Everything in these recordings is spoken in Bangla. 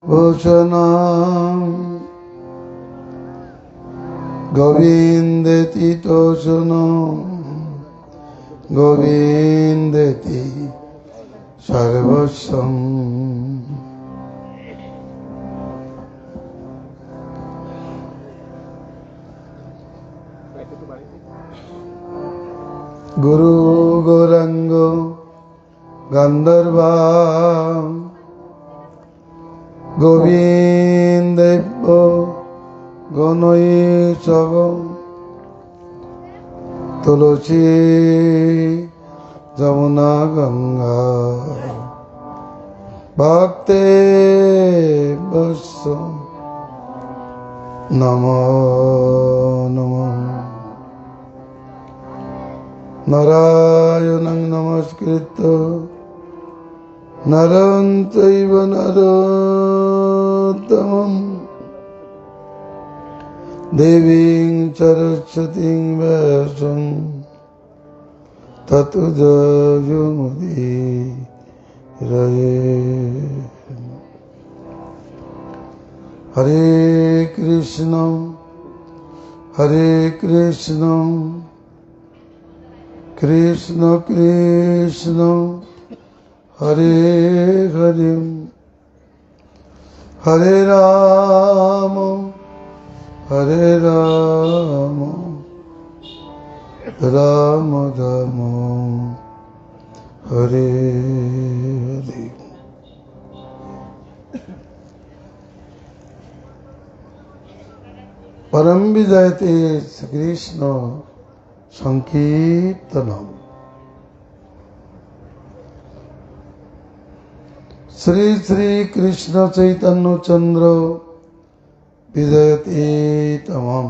ভূষণম গোবিন্দেতি তোষণম গোবিন্দেতি সর্বস্বম। গুরু গৌরাঙ্গ গন্ধর্বা গোবিন্দেব্য গণৈষব তুলসী যমুনা গঙ্গা ভক্তে বৎস নমো নমঃ। নারায়ণং নমস্কৃত্য নরং চৈব নরোত্তমং দেবীং সরস্বতীং ব্যাসং ততো জয়মুদীরয়ে। হরে কৃষ্ণ কৃষ্ণ কৃষ্ণ হরে হরে হরে রাম রাম রাম হরে হরে। পরম বিজয়তে শ্রীকৃষ্ণ সংকীর্তনম। শ্রী শ্রী কৃষ্ণ চৈতন্য চন্দ্র বিজয়তে তমম।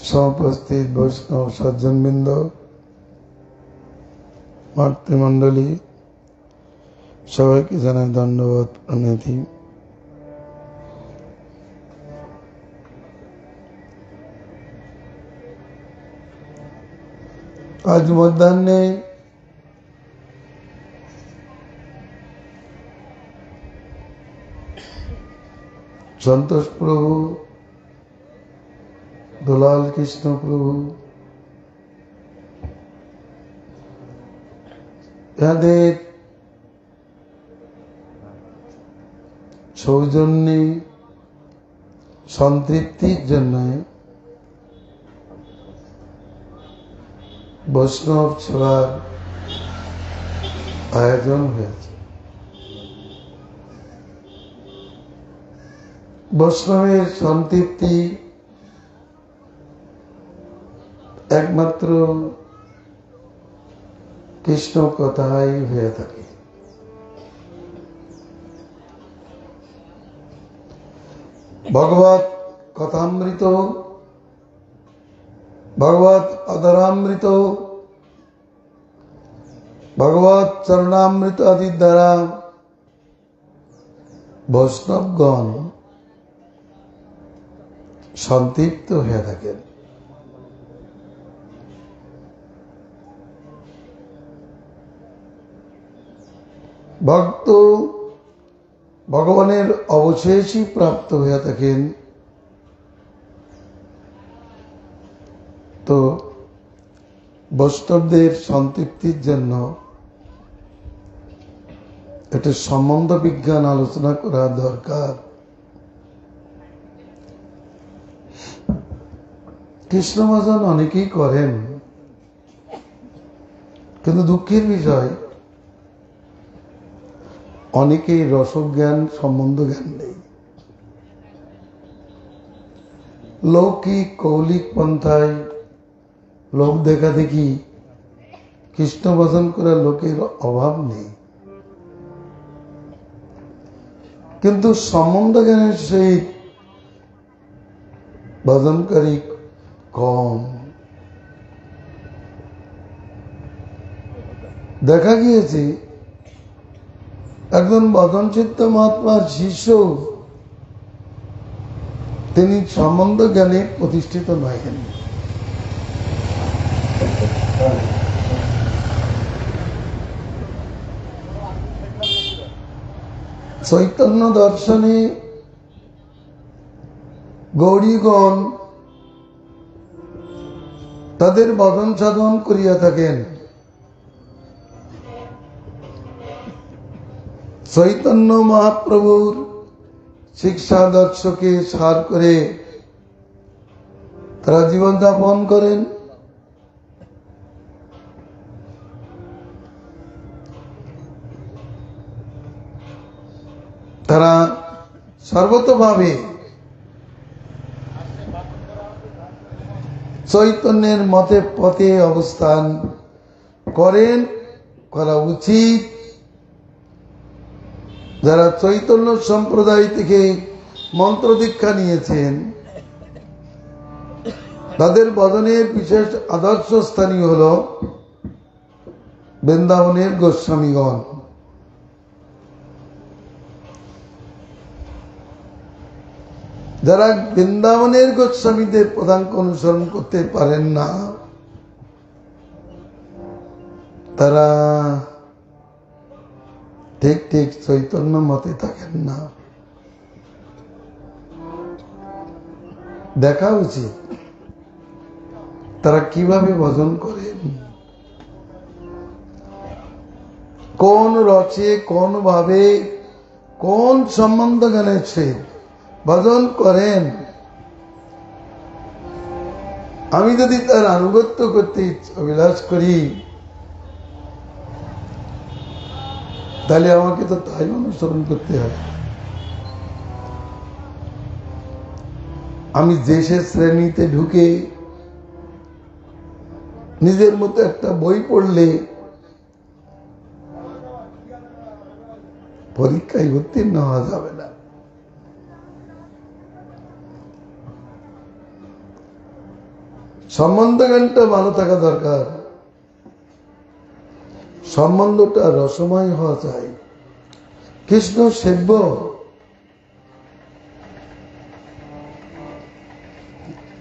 সমুপস্থিত বৈষ্ণব সজ্জনবৃন্দ, মাতৃমণ্ডলী, সবাইকে জানাই দণ্ডবত প্রণতি। আজ মধ্যাহ্নে সন্তোষ প্রভু, দুলাল কৃষ্ণ প্রভু, এদের সৌজন্যে সন্তৃপ্তির জন্য বৈষ্ণব সেবার আয়োজন হয়েছে। বৈষ্ণবের সন্তৃপ্তি একমাত্র কৃষ্ণ কথাই হয়ে থাকে। ভগবত কথামৃত, ভগবত অধরামৃত, ভগবত চরণামৃত আদির দ্বারা বৈষ্ণবগণ সন্তৃপ্ত হয়ে থাকেন। ভক্ত ভগবানের অবশেষই প্রাপ্ত হয়ে থাকেন। তো বৈষ্ণবদের সন্তৃপ্তির জন্য একটা সম্বন্ধ বিজ্ঞান আলোচনা করা দরকার। কৃষ্ণ ভজন অনেকেই করেন, কিন্তু দুঃখের বিষয় অনেকেই রসজ্ঞান সম্বন্ধ জ্ঞান নেই। লৌকিক কৌলিক পন্থায় লোক দেখা দেখি কৃষ্ণ ভজন করার লোকের অভাব নেই, কিন্তু সম্বন্ধ জ্ঞানের সহিত ভজনকারী কম। দেখা গিয়েছে একজন বদনচিত্ত মহাত্মার শিষ্য, তিনি সম্বন্ধ জ্ঞানে প্রতিষ্ঠিত নহেন। চৈতন্য দর্শনে গৌরীগণ তাদের বদন সাধন করিয়া থাকেন। চৈতন্য মহাপ্রভুর শিক্ষাদর্শকে সার করে তারা জীবনযাপন করেন। তারা সর্বতভাবে চৈতন্যের মতে পথে অবস্থান করেন, করা উচিত। যারা চৈতন্য সম্প্রদায় থেকে মন্ত্র দীক্ষা নিয়েছেন তাদের বদনের বিশেষ আদর্শ স্থানীয় হল বৃন্দাবনের গোস্বামীগণ। যারা বৃন্দাবনের গোস্বামীদের পদাঙ্ক অনুসরণ করতে পারেন না তারা ঠিক ঠিক চৈতন্য মতে থাকেন না। দেখা উচিত তারা কিভাবে ভজন করেন, কোন রচে, কোন ভাবে, কোন সম্বন্ধ জ্ঞানের সহিত ভজন করেন। আমি যদি তার আনুগত্য করতে অভিলাষ করি তাহলে আমাকে তো তাই অনুসরণ করতে হবে। আমি যে সে শ্রেণীতে ঢুকে নিজের মতো একটা বই পড়লে পরীক্ষায় উত্তীর্ণ হওয়া যাবে না। সম্বন্ধ জ্ঞানটা ভালো থাকা দরকার, সম্বন্ধটা রসময় হওয়া চাই। কৃষ্ণ সেব্য,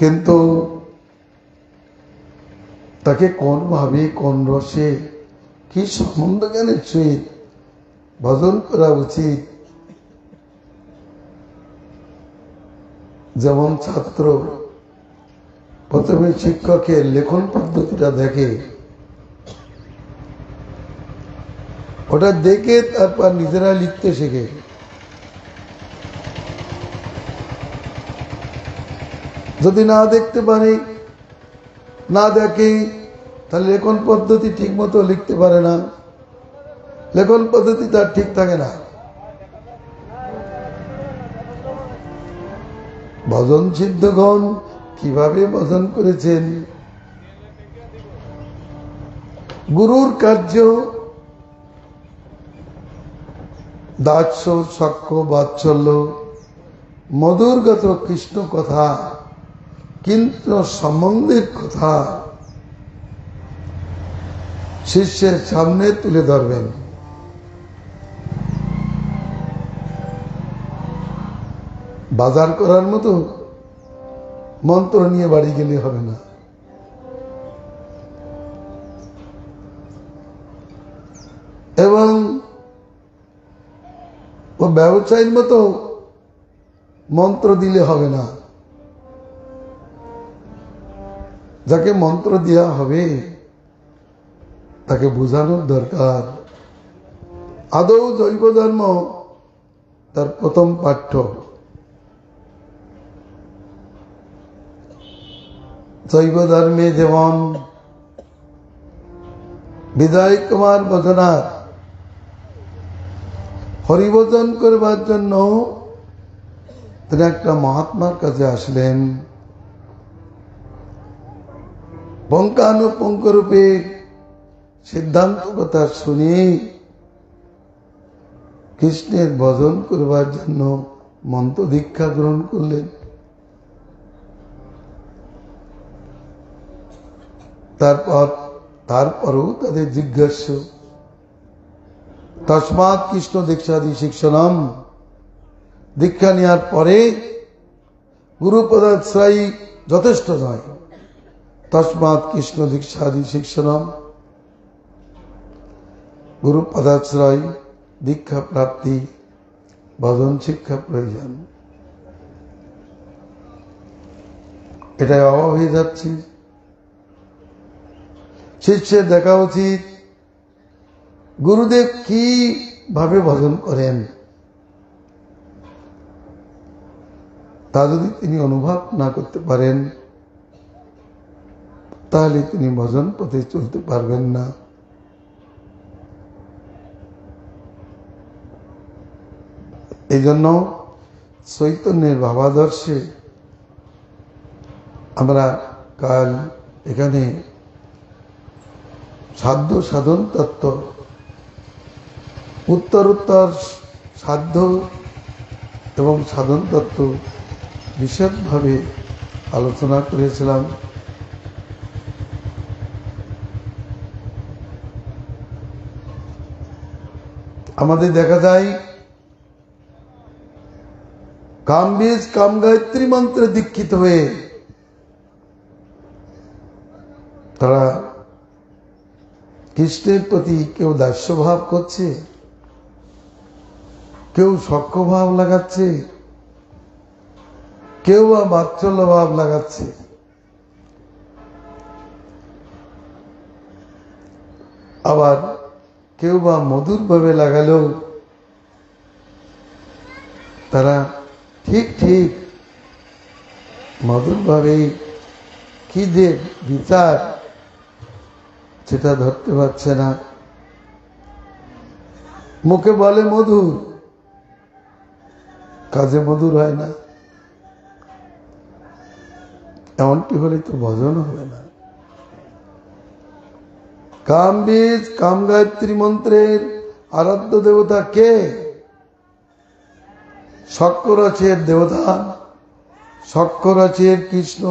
কিন্তু তাকে কোন ভাবে, কোন রসে, কি সম্বন্ধ জ্ঞানের সহিত ভজন করা উচিত। যেমন ছাত্র প্রথমে শিক্ষকের লেখন পদ্ধতিটা দেখে, ওটা দেখে তারপর নিজেরা লিখতে শেখে। যদি না দেখতে পারে, না দেখে, তাহলে লেখন পদ্ধতি ঠিক মতো লিখতে পারে না, লেখন পদ্ধতি তার ঠিক থাকে না। ভজন সিদ্ধগণ কিভাবে ভজন করেছেন, গুরুর কার্য দাস্য, সখ্য, বাৎসল্য, মধুরগত কৃষ্ণ কথা, কিন্তু সম্বন্ধের কথা শিষ্যের সামনে তুলে ধরবেন। বাজার করার মতো মন্ত্র নিয়ে বাড়ি গেলে হবে না। এবং ও ব্যবসায়ীর মতো মন্ত্র দিলে হবে না। যাকে মন্ত্র দেওয়া হবে তাকে বোঝানোর দরকার। আদৌ জৈব ধর্ম তার প্রথম পাঠ্য। জৈব ধর্মে যেমন বিজয় কুমার বদনাথ হরিভজন করবার জন্য তিনি একটা মহাত্মার কাছে আসলেন। পঙ্কানুপঙ্ক রূপে সিদ্ধান্ত কথা শুনে কৃষ্ণের ভজন করবার জন্য মন্ত্র দীক্ষা গ্রহণ করলেন। তারপরও তাদের জিজ্ঞাসা তস্মাৎ কৃষ্ণ দীক্ষাদি শিক্ষণম, দীক্ষা নেওয়ার পরে গুরুপদাশ্রয়ী যথেষ্ট নয়, তস্মাৎ কৃষ্ণ দীক্ষাদি শিক্ষণম, গুরু পদাশ্রয় দীক্ষা প্রাপ্তি ভজন শিক্ষা প্রয়োজন। এটাই অভাব হয়ে যাচ্ছে। শিষ্যের দেখা উচিত গুরুদেব কি ভাবে ভজন করেন, তা যদি তিনি অনুভব না করতে পারেন তাহলে তিনি ভজন পথে চলতে পারবেন না। এই জন্য চৈতন্যের ভাবাদর্শে আমরা কাল এখানে সাধ্য সাধন তত্ত্ব, উত্তরোত্তর সাধ্য এবং সাধন তত্ত্ব বিশদভাবে আলোচনা করেছিলাম। আমাদের দেখা যায় কামবীজ কাম গায়ত্রী মন্ত্রে দীক্ষিত হয়ে তারা কৃষ্ণের প্রতি কেউ দাস্যভাব করছে, কেউ সখ্যভাব লাগাচ্ছে, কেউ বা বাৎসল্য ভাব লাগাচ্ছে। আবার কেউ বা মধুর ভাবে লাগালেও তারা ঠিক ঠিক মধুর ভাবে কি যে বিচার সেটা ধরতে পারছে না। মুখে বলে মধুর, কাজে মধুর হয় না। এমনটি হলে তো ভজন হবে না। কামবীজ কাম গায়ত্রী মন্ত্রের আরাধ্য দেবতা কে? শক্করাচের দেবতা, শক্করাচের কৃষ্ণ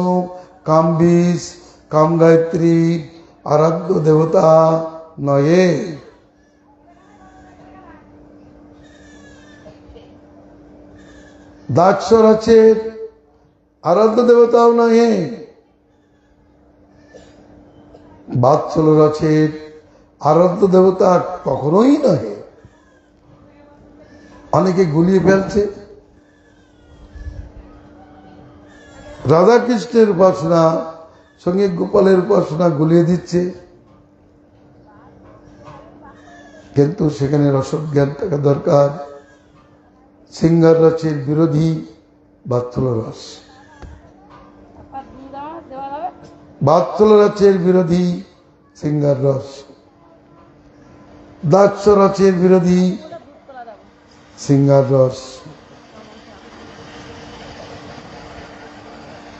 কামবীজ কাম গায়ত্রী আরাধ্য দেবতা নয়ে। দাক্ষরাচের আরাধ্য দেবতাও নহে, বাৎসল্য রচের আরাধ্য দেবতা কখনোই নহে। অনেকে গুলিয়ে ফেলছে। রাধা কৃষ্ণের উপাসনা সঙ্গে গোপালের উপাসনা গুলিয়ে দিচ্ছে, কিন্তু সেখানে রসজ্ঞান থাকা দরকার। সিঙ্গার রসের বিরোধী বাৎসল্য রস, বাৎসল্য রসের বিরোধী সিঙ্গার রস, দাক্ষ রসের বিরোধী সিঙ্গার রস।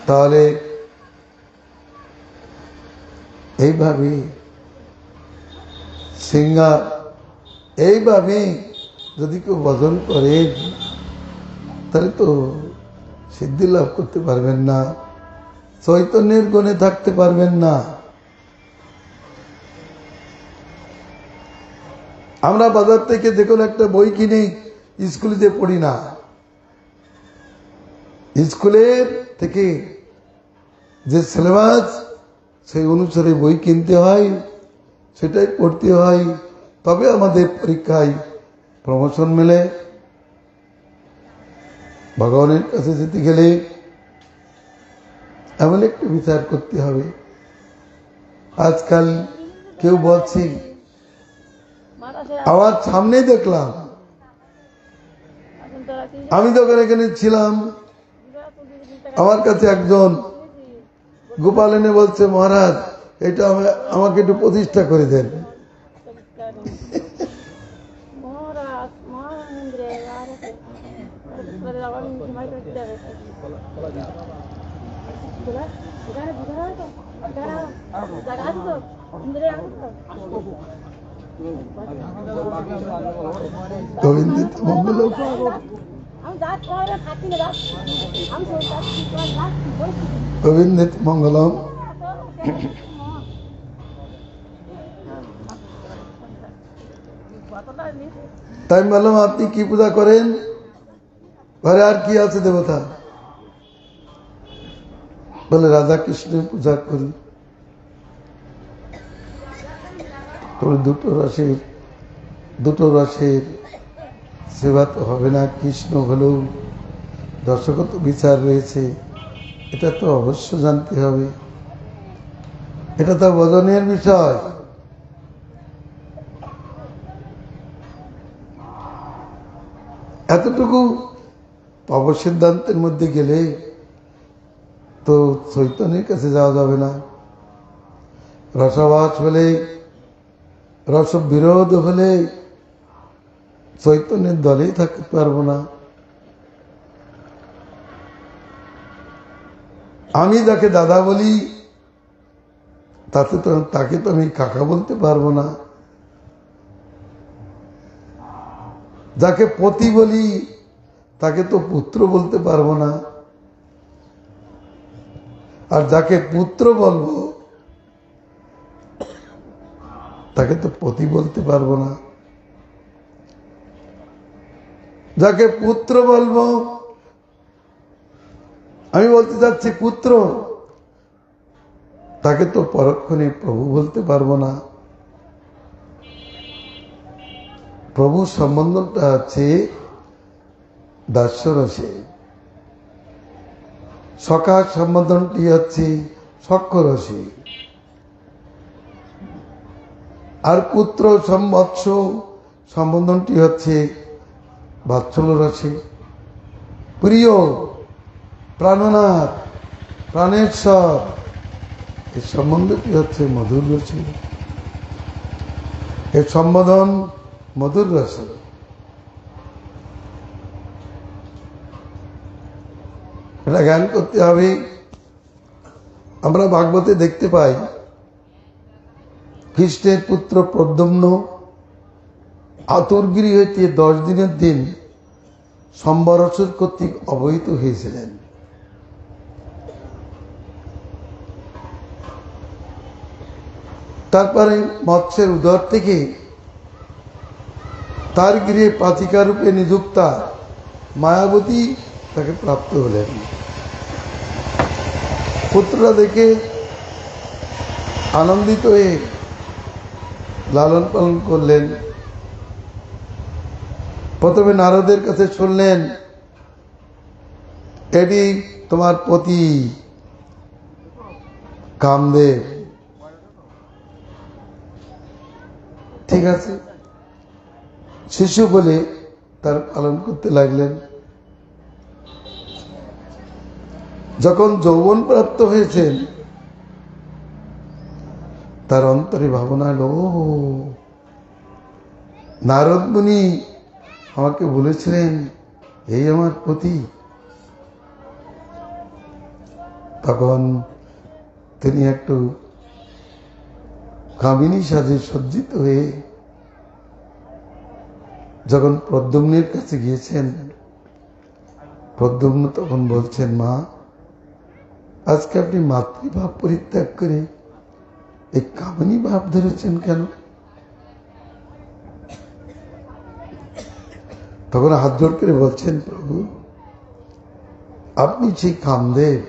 তাহলে এইভাবে সিঙ্গার, এইভাবে যদি কেউ ভজন করে তাহলে তো সিদ্ধি লাভ করতে পারবেন না, চৈতন্যের গুণে থাকতে পারবেন না। আমরা বাজার থেকে দেখুন একটা বই কিনে স্কুলে পড়ি না, স্কুলের থেকে যে সিলেবাস সেই অনুসারে বই কিনতে হয়, সেটাই পড়তে হয়, তবে আমাদের পরীক্ষায় প্রমোশন মেলে। ভগবানের কাছে যেতে গেলে এমন একটা বিচার করতে হবে। আজকাল কেউ বলছি, আমার সামনেই দেখলাম, আমি তখন এখানে ছিলাম, আমার কাছে একজন গোপাল এনে বলছে, মহারাজ এটা আমাকে একটু প্রতিষ্ঠা করে দেন। গোবিন্দিত মঙ্গল, গোবিন্দিত মঙ্গলম। তাই বললাম, আপনি কি পূজা করেন? ঘরে আর কি আছে দেবতা? বলে রাধা কৃষ্ণের পূজা করি। তবে দুটো রসের সেবা তো হবে না। কৃষ্ণ হলেও দশগত বিচার রয়েছে, এটা তো অবশ্য জানতে হবে। এটা তো ভজনের বিষয়। এতটুকু অবসিদ্ধান্তের মধ্যে গেলে তো চৈতন্যের কাছে যাওয়া যাবে না। রসবাস হলে, রস বিরোধ হলে চৈতন্যের দলেই থাকতে পারবো না। আমি যাকে দাদা বলি তাকে তো আমি কাকা বলতে পারবো না। যাকে পতি বলি তাকে তো পুত্র বলতে পারবো না। আর যাকে পুত্র বলবো তাকে তো পতি বলতে পারবো না। যাকে পুত্র বলবো, আমি বলতে চাচ্ছি পুত্র, তাকে তো পরক্ষণে প্রভু বলতে পারবো না। প্রভু সম্বন্ধটা আছে দাস্যরসে, সখা সম্বোধনটি হচ্ছে সখ্যরসে, আর পুত্র সম্বৎস সম্বোধনটি হচ্ছে বাৎসল্য রসে। প্রিয়, প্রাণনাথ, প্রাণেশ্বর, এই সম্বন্ধটি হচ্ছে মধুর রসে। এর সম্বোধন মধুর রসে। এটা জ্ঞান করতে হবে। আমরা ভাগবতে দেখতে পাই কৃষ্ণের পুত্র প্রদ্যুম্ন আতুরগিরি হইতে 10 দিনের দিন সম্বরসুর কর্তৃক অবহিত হয়েছিলেন। তারপরে মৎস্যের উদর থেকে তার গৃহে পাচিকা রূপে নিযুক্তা মায়াবতী তাকে প্রাপ্ত হলেন। পুত্ররা দেখে আনন্দিত হয়ে লালন পালন করলেন। প্রথমে নারদের কাছে শুনলেন, এটি তোমার পতি কামদেব। ঠিক আছে, শিশু বলে তার পালন করতে লাগলেন। যখন যৌবন প্রাপ্ত হয়েছেন, তার অন্তরে ভাবনা হলো, নারদ মুনি আমাকে বলেছিলেন এই আমার পতি। তখন তিনি একটু কামিনী সাজে সজ্জিত হয়ে যখন প্রদ্যুম্নের কাছে গিয়েছেন, প্রদ্যুম্ন তখন বলছেন, মা, আজকে আপনি মাতৃভাব পরিত্যাগ করে এই কামিনী ভাব ধরেছেন কেন? তখন হাত জোড় করে বলছেন, প্রভু, আপনি সেই কামদেব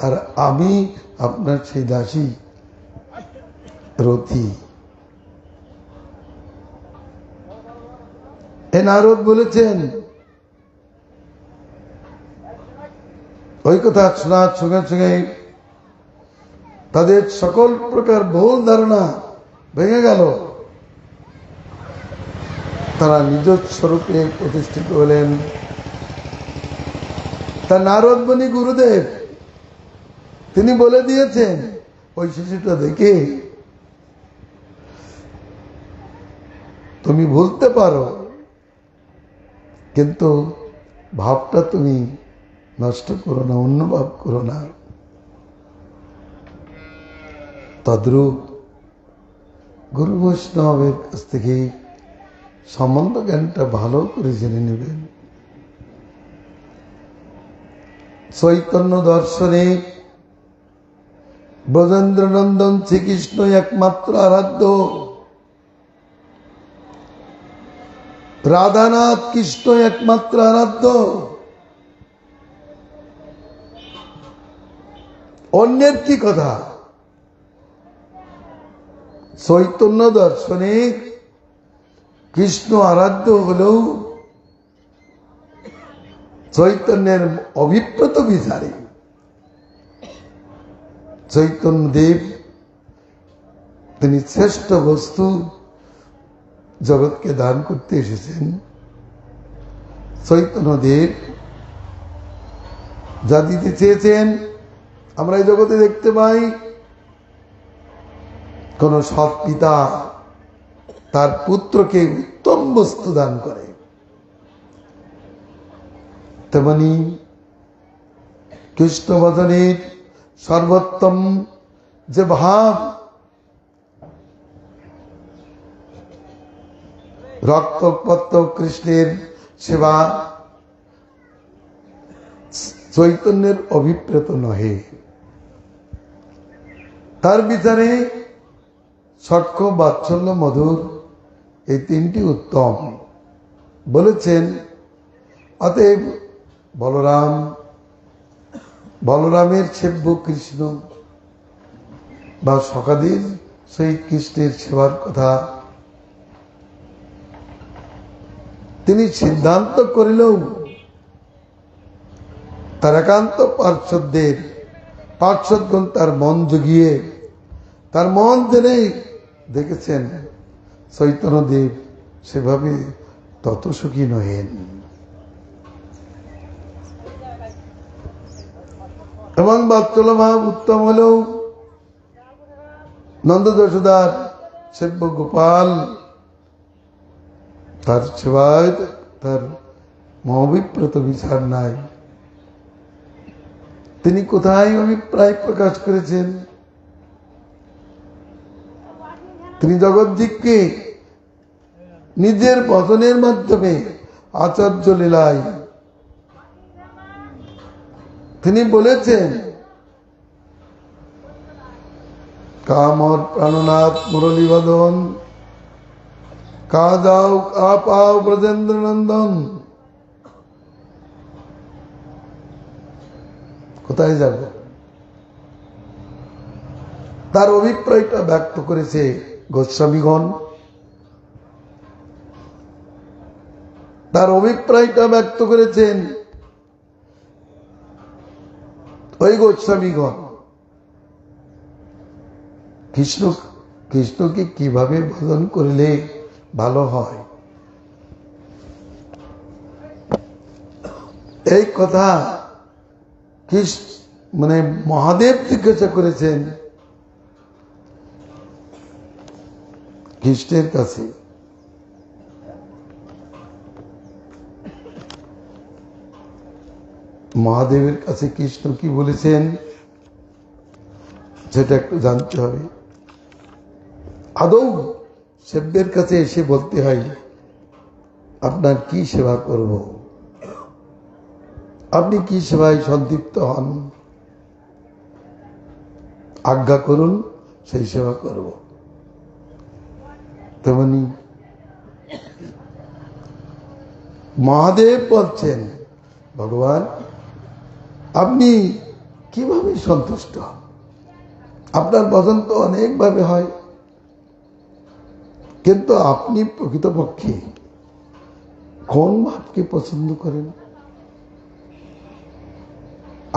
আর আমি আপনার সেই দাসী রথী। এ নারদ বলেছেন। ওই কথা শোনার সঙ্গে সঙ্গে তাদের সকল প্রকার ভুল ধারণা ভেঙে গেল। তারা নিজ স্বরূপে প্রতিষ্ঠিত হলেন। তা নারদ মুনি গুরুদেব তিনি বলে দিয়েছেন, ওই শিশুটা দেখে তুমি ভুলতে পারো, কিন্তু ভাবটা তুমি নষ্ট করো না, অন্য ভাব করো না। তদ্রূপ গুরু বৈষ্ণবের কাছ থেকে সম্বন্ধ জ্ঞানটা ভালো করে জেনে নেবেন। চৈতন্য দর্শনে ব্রজেন্দ্রনন্দন শ্রীকৃষ্ণ একমাত্র আরাধ্য। রাধানাথ কৃষ্ণ একমাত্র আরাধ্য। অন্যের কি কথা? চৈতন্য দর্শনিক কৃষ্ণ আরাধ্য হলেও চৈতন্যের অভিপ্রেত বিচারে চৈতন্যদেব তিনি শ্রেষ্ঠ বস্তু জগৎকে দান করতে এসেছেন। চৈতন্যদেব যা দিতে চেয়েছেন আমরা এই জগতে দেখতে পাই, কোন সৎ পিতা তার পুত্রকে উত্তম বস্তু দান করে, তেমনি কৃষ্ণ ভজনের সর্বোত্তম যে ভাব, রক্তপত্ত কৃষ্ণের সেবা চৈতন্যের অভিপ্রেত নহে। তার বিচারে সখ্য, বাৎসল্য, মধুর এই তিনটি উত্তম বলেছেন। অতএব বলরামের সেব্য কৃষ্ণ বা সখাদের সেই কৃষ্ণের সেবার কথা তিনি সিদ্ধান্ত করিলেও তার একান্ত পার্শ্বদগণ তার মন জুগিয়ে তার মন জেনে দেখেছেন চৈতন্যদেব সেভাবে তত সুখী নহেন। এবং বাৎসল্য ভাব উত্তম হলেও নন্দ যশোদার সেব্য গোপাল তার সেবায় তার মহাভিপ্রেত বিচার নাই। তিনি কোথায় অভিপ্রায় প্রকাশ করেছেন? তিনি জগৎদিককে নিজের বচনের মাধ্যমে আচার্য লীলায় তিনি বলেছেন, কামর প্রাণনাথ মুরলীবদন কা যাও কা পাও ব্রজেন্দ্র নন্দন। কোথায় যাব? তার অভিপ্রায়টা ব্যক্ত করেছে গোস্বামীগণ, তার অভিপ্রায়টা ব্যক্ত করেছেন ওই গোস্বামীগণ। কৃষ্ণকে কিভাবে ভজন করলে ভালো হয় এই কথা মানে মহাদেব জিজ্ঞাসা করেছেন কৃষ্ণের কাছে। মহাদেবের কাছে কৃষ্ণ কি বলেছেন সেটা একটু জানতে হবে। আদৌ সেব্যের কাছে এসে বলতে হয়, আপনার কি সেবা করব, আপনি কি সেবায় সন্তুষ্ট হন, আজ্ঞা করুন, সেই সেবা করব। তেমনি মহাদেব বলছেন, ভগবান আপনি কিভাবে সন্তুষ্ট হন? আপনার ভজন তো অনেকভাবে হয়, কিন্তু আপনি প্রকৃতপক্ষে কোন ভাবকে পছন্দ করেন?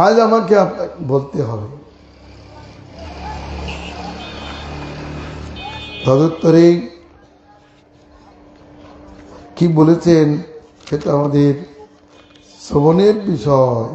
আজ আমাকে আপনাকে বলতে হবে। তদুত্তরে কি বলেছেন সেটা আমাদের শ্রবণের বিষয়।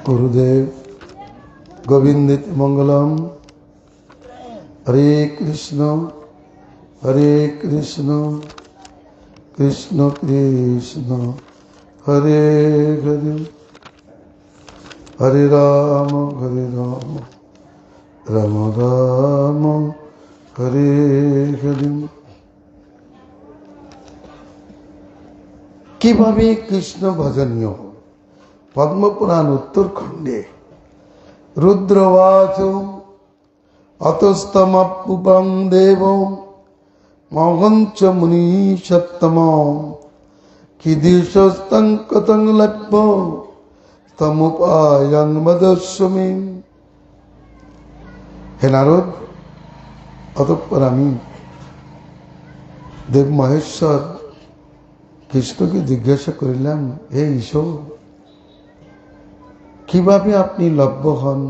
গুরুদেব গোবিন্দিত মঙ্গলম। হরে কৃষ্ণ কৃষ্ণ কৃষ্ণ হরে হরে, হরে রাম রাম রাম হরে হরে। কিভাবে কৃষ্ণ ভজনীয়? পদ্মপুরাণ উত্তরখণ্ডে রুদ্রবাচ অতস্তমপুপং দেব মহঞ্চ মুনি সত্তম কিদৃশস্তং কতং লভ্য তমুপায়ং বদস্যমি। হে নারদ, অতঃপর আমি দেব মহেশ্বর কৃষ্ণকে জিজ্ঞাসা করিলাম, হে ঈশ্বর, কিভাবে আপনি লভ্য হন,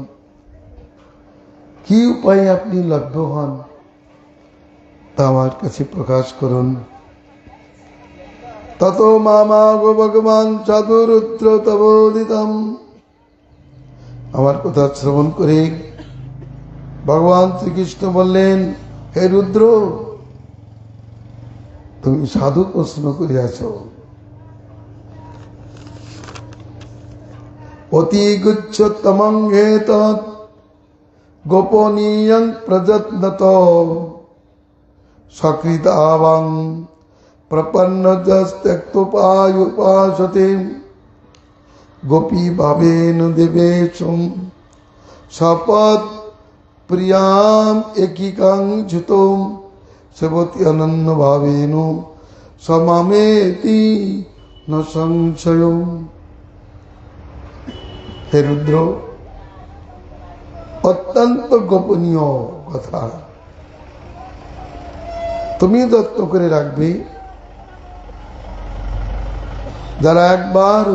কি উপায়ে আপনি লভ্য হন, তা আমার কাছে প্রকাশ করুন। তত মামাগো ভগবান সাধু রুদ্র তবোদিতম। আমার কথা শ্রবণ করে ভগবান শ্রীকৃষ্ণ বললেন, হে রুদ্র, তুমি সাধু প্রশ্ন করিয়াছ। অতি গুচ্ছতমং হেতৎ গোপনীয়ং প্রযত্নত সকৃতাবাং প্রপন্নজস্ত্যক্তোপায়ুপাসতে গোপী ভাবেন দেবেশম শপথ প্রিয়াম একিকাং ঝুতম সেবতি অনন্য ভাবেন সমামেতি ন সংশয়। হে রুদ্র, অত্যন্ত গোপনীয় কথা, তুমি যত্ন করে রাখবে। যারা একবার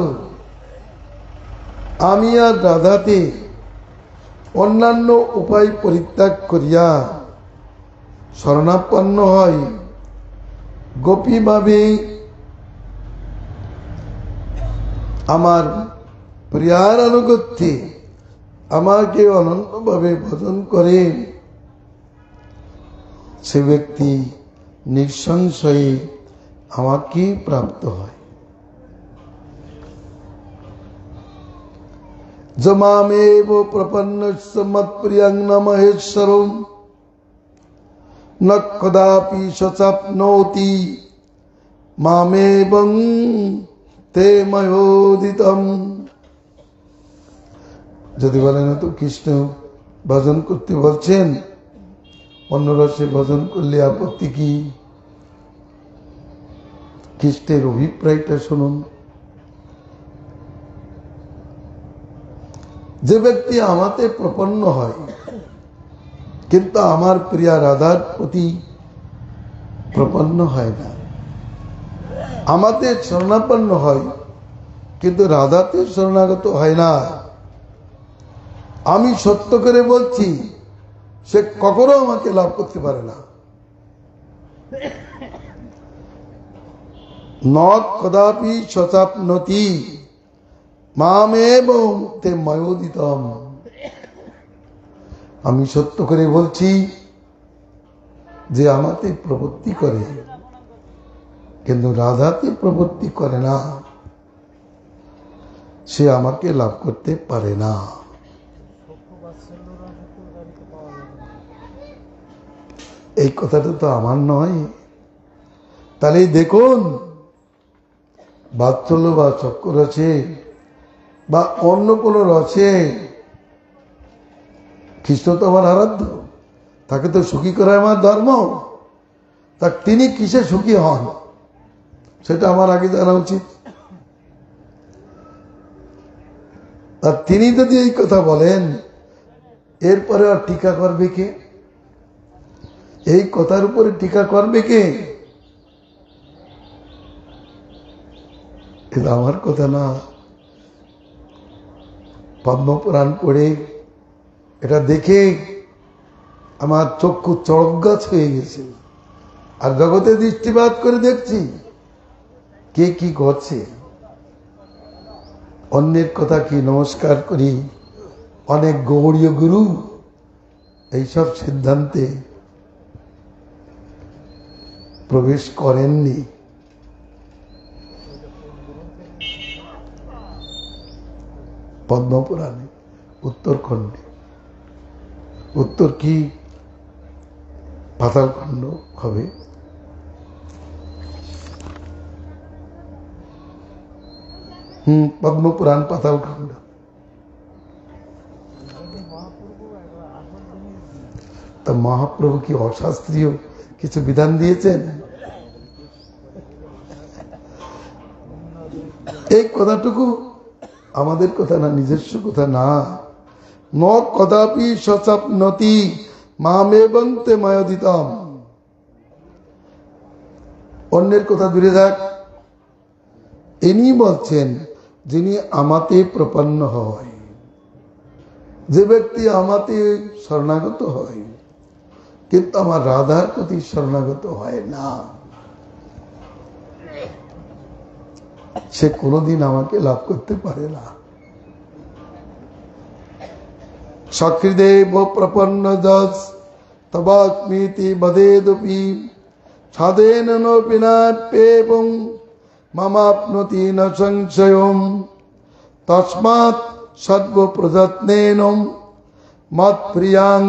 আমি আর রাধাতে অন্যান্য উপায় পরিত্যাগ করিয়া শরণাপন্ন হয়, গোপীভাবে আমার প্রিয়ার আনুগত্যে আমাকে অনন্তভাবে ভজন করে, সে ব্যক্তি নিঃসংশয়ে আমাকে প্রাপ্ত হয়। যমামেব প্রপন্নস্য মৎপ্রিয়ং ন মহেশ্বরম ন কদাপি স্বপ্নোতি মামেবং তে ময়োদিতম। যদি বলেন তো কৃষ্ণ ভজন করতে বলছেন, অন্য রসে ভজন করলে আপত্তি কি? খ্রিস্টের অভিপ্রায়টা শুনুন। যে ব্যক্তি আমাতে প্রপন্ন হয় কিন্তু আমার প্রিয়া রাধার প্রতি প্রপন্ন হয় না, আমাতে শরণাপন্ন হয় কিন্তু রাধাতে শরণাগত হয় না, আমি সত্য করে বলছি, সে কখনো আমাকে লাভ করতে পারে না। ন কদাপি স্বপ্নতি মামেব তে ময়োদিতম। আমি সত্য করে বলছি, যে আমাতে প্রবৃত্তি করে কিন্তু রাধাতে প্রবৃত্তি করে না, সে আমাকে লাভ করতে পারে না। এই কথাটা তো আমার নয়। তাহলে দেখুন, বাৎসল্য বা চক্র রসে বা অন্য কোন রসে কৃষ্ণ তো আমার আরাধ্য, তাকে তো সুখী করা আমার ধর্ম। তা তিনি কিসে সুখী হন সেটা আমার আগে জানা উচিত। আর তিনি যদি এই কথা বলেন, এরপরে আর টিকা করবে কে? এই কথার উপরে টিকা করবে কে? এটা আমার কথা না। পদ্মপুরাণ পড়ে এটা দেখে আমার চক্ষু চড়কগাছ হয়ে গেছে, আর জগতে দৃষ্টিপাত করে দেখছি কে কি করছে। অন্যের কথা কি নমস্কার করি, অনেক গৌড়ীয় গুরু এইসব সিদ্ধান্তে প্রবেশ করেননি। পদ্মপুরাণে উত্তরখণ্ডে, উত্তর কি পাতালখণ্ড হবে। পদ্মপুরাণ পাতালখণ্ড। তা মহাপ্রভু কি অশাস্ত্রীয় কিছু বিধান দিয়েছেন? এই কথাটুকু আমাদের কথা না, নিজস্ব কথা না। ন কদাপি সচাপনতি মামেবং তে মায়োদিতম। অন্যের কথা দূরে থাক, ইনি বলছেন যিনি আমাতে প্রপন্ন হয়। যে ব্যক্তি আমাতে শরণাগত হয় কিন্তু আমার রাধার প্রতি শরণাগত হয় না, সে কোনোদিন আমাকে লাভ করতে পারে না। সহৃদেব প্রপন্ন যস তবাস্মিতি বদেদপি সাধেন নোপিনাপ্যেবং মামাপ্নোতি ন সংশয়ম তস্মাৎ সর্বপ্রযত্নেন মৎপ্রিয়াং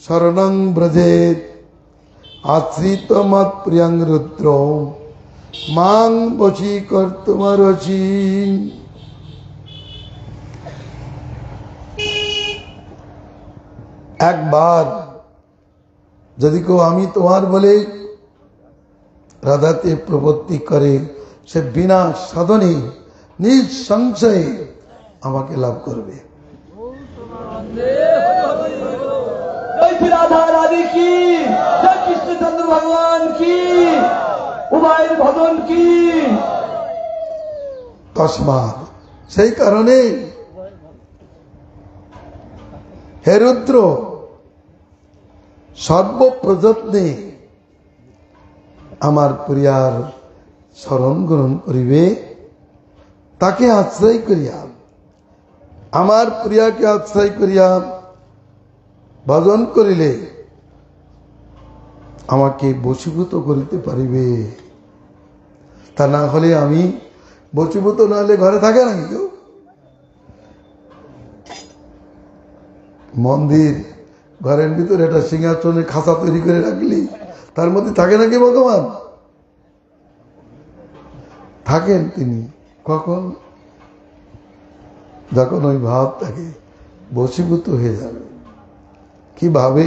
শরণং ব্রজেত আশ্রিত মৎপ্রিয়াং রুদ্র মাং বশীকর্তুমর্হসি। একবার যদি কেউ আমি তোমার বলে রাধাতে প্রবৃত্তি করে, সে বিনা সাধনে নিঃসংশয়ে আমাকে লাভ করবে। রাধা রাধে কি, কৃষ্ণচন্দ্র ভগবান কি, উভয়ের ভজন কি। তস্মাৎ, সেই কারণে হে রুদ্র, সর্বপ্রযত্নে আমার প্রিয়ার শরণ গ্রহণ করিবে, তাকে আশ্রয় করিয়া, আমার প্রিয়াকে আশ্রয় করিয়া ভজন করিলে আমাকে বশীভূত করিতে পারিবে। তা না হলে আমি বশীভূত না হলে ঘরে থাকে নাকি কেউ? মন্দির ঘরের ভিতরে একটা সিংহাসনের খাঁচা তৈরি করে রাখলি তার মধ্যে থাকে নাকি ভগবান? থাকেন তিনি কখন? যখন ওই ভাব তাকে বশীভূত হয়ে যাবে। কিভাবে?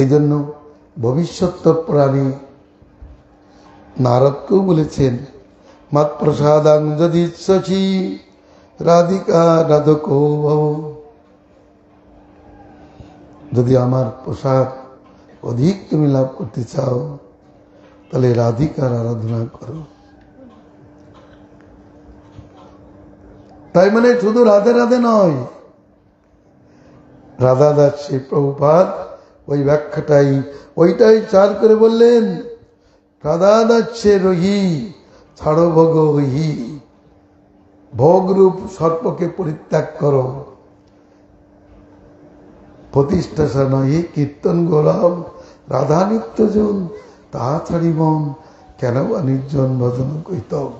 এই জন্য ভবিষ্যৎ প্রাণী নারদকেও বলেছেন, মৎ প্রসাদাং যদি ইচ্ছসি রাধিকা রাধকো ভব। যদি আমার প্রসাদ অধিক তুমি লাভ করতে চাও তাহলে রাধিকার আরাধনা করো। তাই মানে শুধু রাধে রাধে নয়, রাধা দাসী প্রভুপাদ ওই ব্যাখ্যাটাই ওইটাই চার করে বললেন, রাধা দাসে রহি ছাড়ো ভোগ হই, ভোগরূপ সর্পকে পরিত্যাগ করো, প্রতিষ্ঠা নহি কীর্তন গৌরব, রাধা নিত্যজন তাহা ছাড়িবন কেন বা নির্জন ভজন কইতম।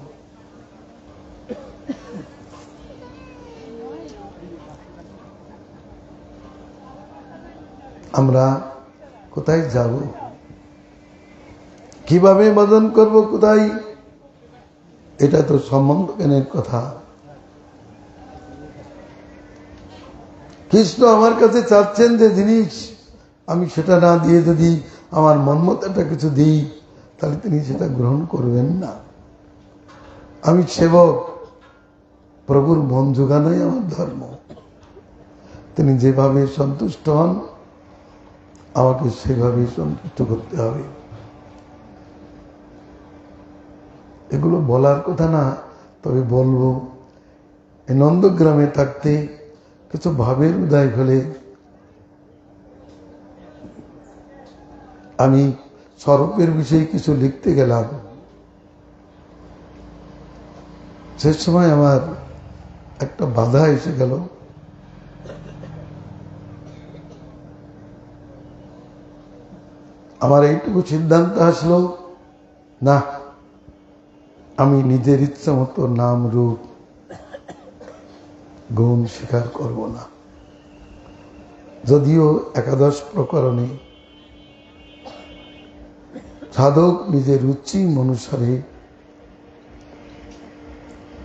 আমরা কোথায় যাব, কিভাবে ভজন করব, কোথায়? এটা তো সম্বন্ধ জ্ঞানের কথা। কৃষ্ণ আমার কাছে চাচ্ছেন যে জিনিস, আমি সেটা না দিয়ে যদি আমার মন মতো একটা কিছু দিই তাহলে তিনি সেটা গ্রহণ করবেন না। আমি সেবক, প্রভুর মন জোগানোই আমার ধর্ম। তিনি যেভাবে সন্তুষ্ট হন আমাকে সেভাবে সন্তুষ্ট করতে হবে। এগুলো বলার কথা না, তবে বলবো। এই নন্দগ্রামে থাকতে কিছু ভাবের উদয় হলে আমি স্বরূপের বিষয়ে কিছু লিখতে গেলাম। সে সময় আমার একটা বাধা এসে গেল। আমার এইটুকু সিদ্ধান্ত আসলো, না, আমি নিজের ইচ্ছা মতো নাম রূপ গুণ স্বীকার করব না। যদিও একাদশ প্রকরণে সাধক নিজের রুচি অনুসারে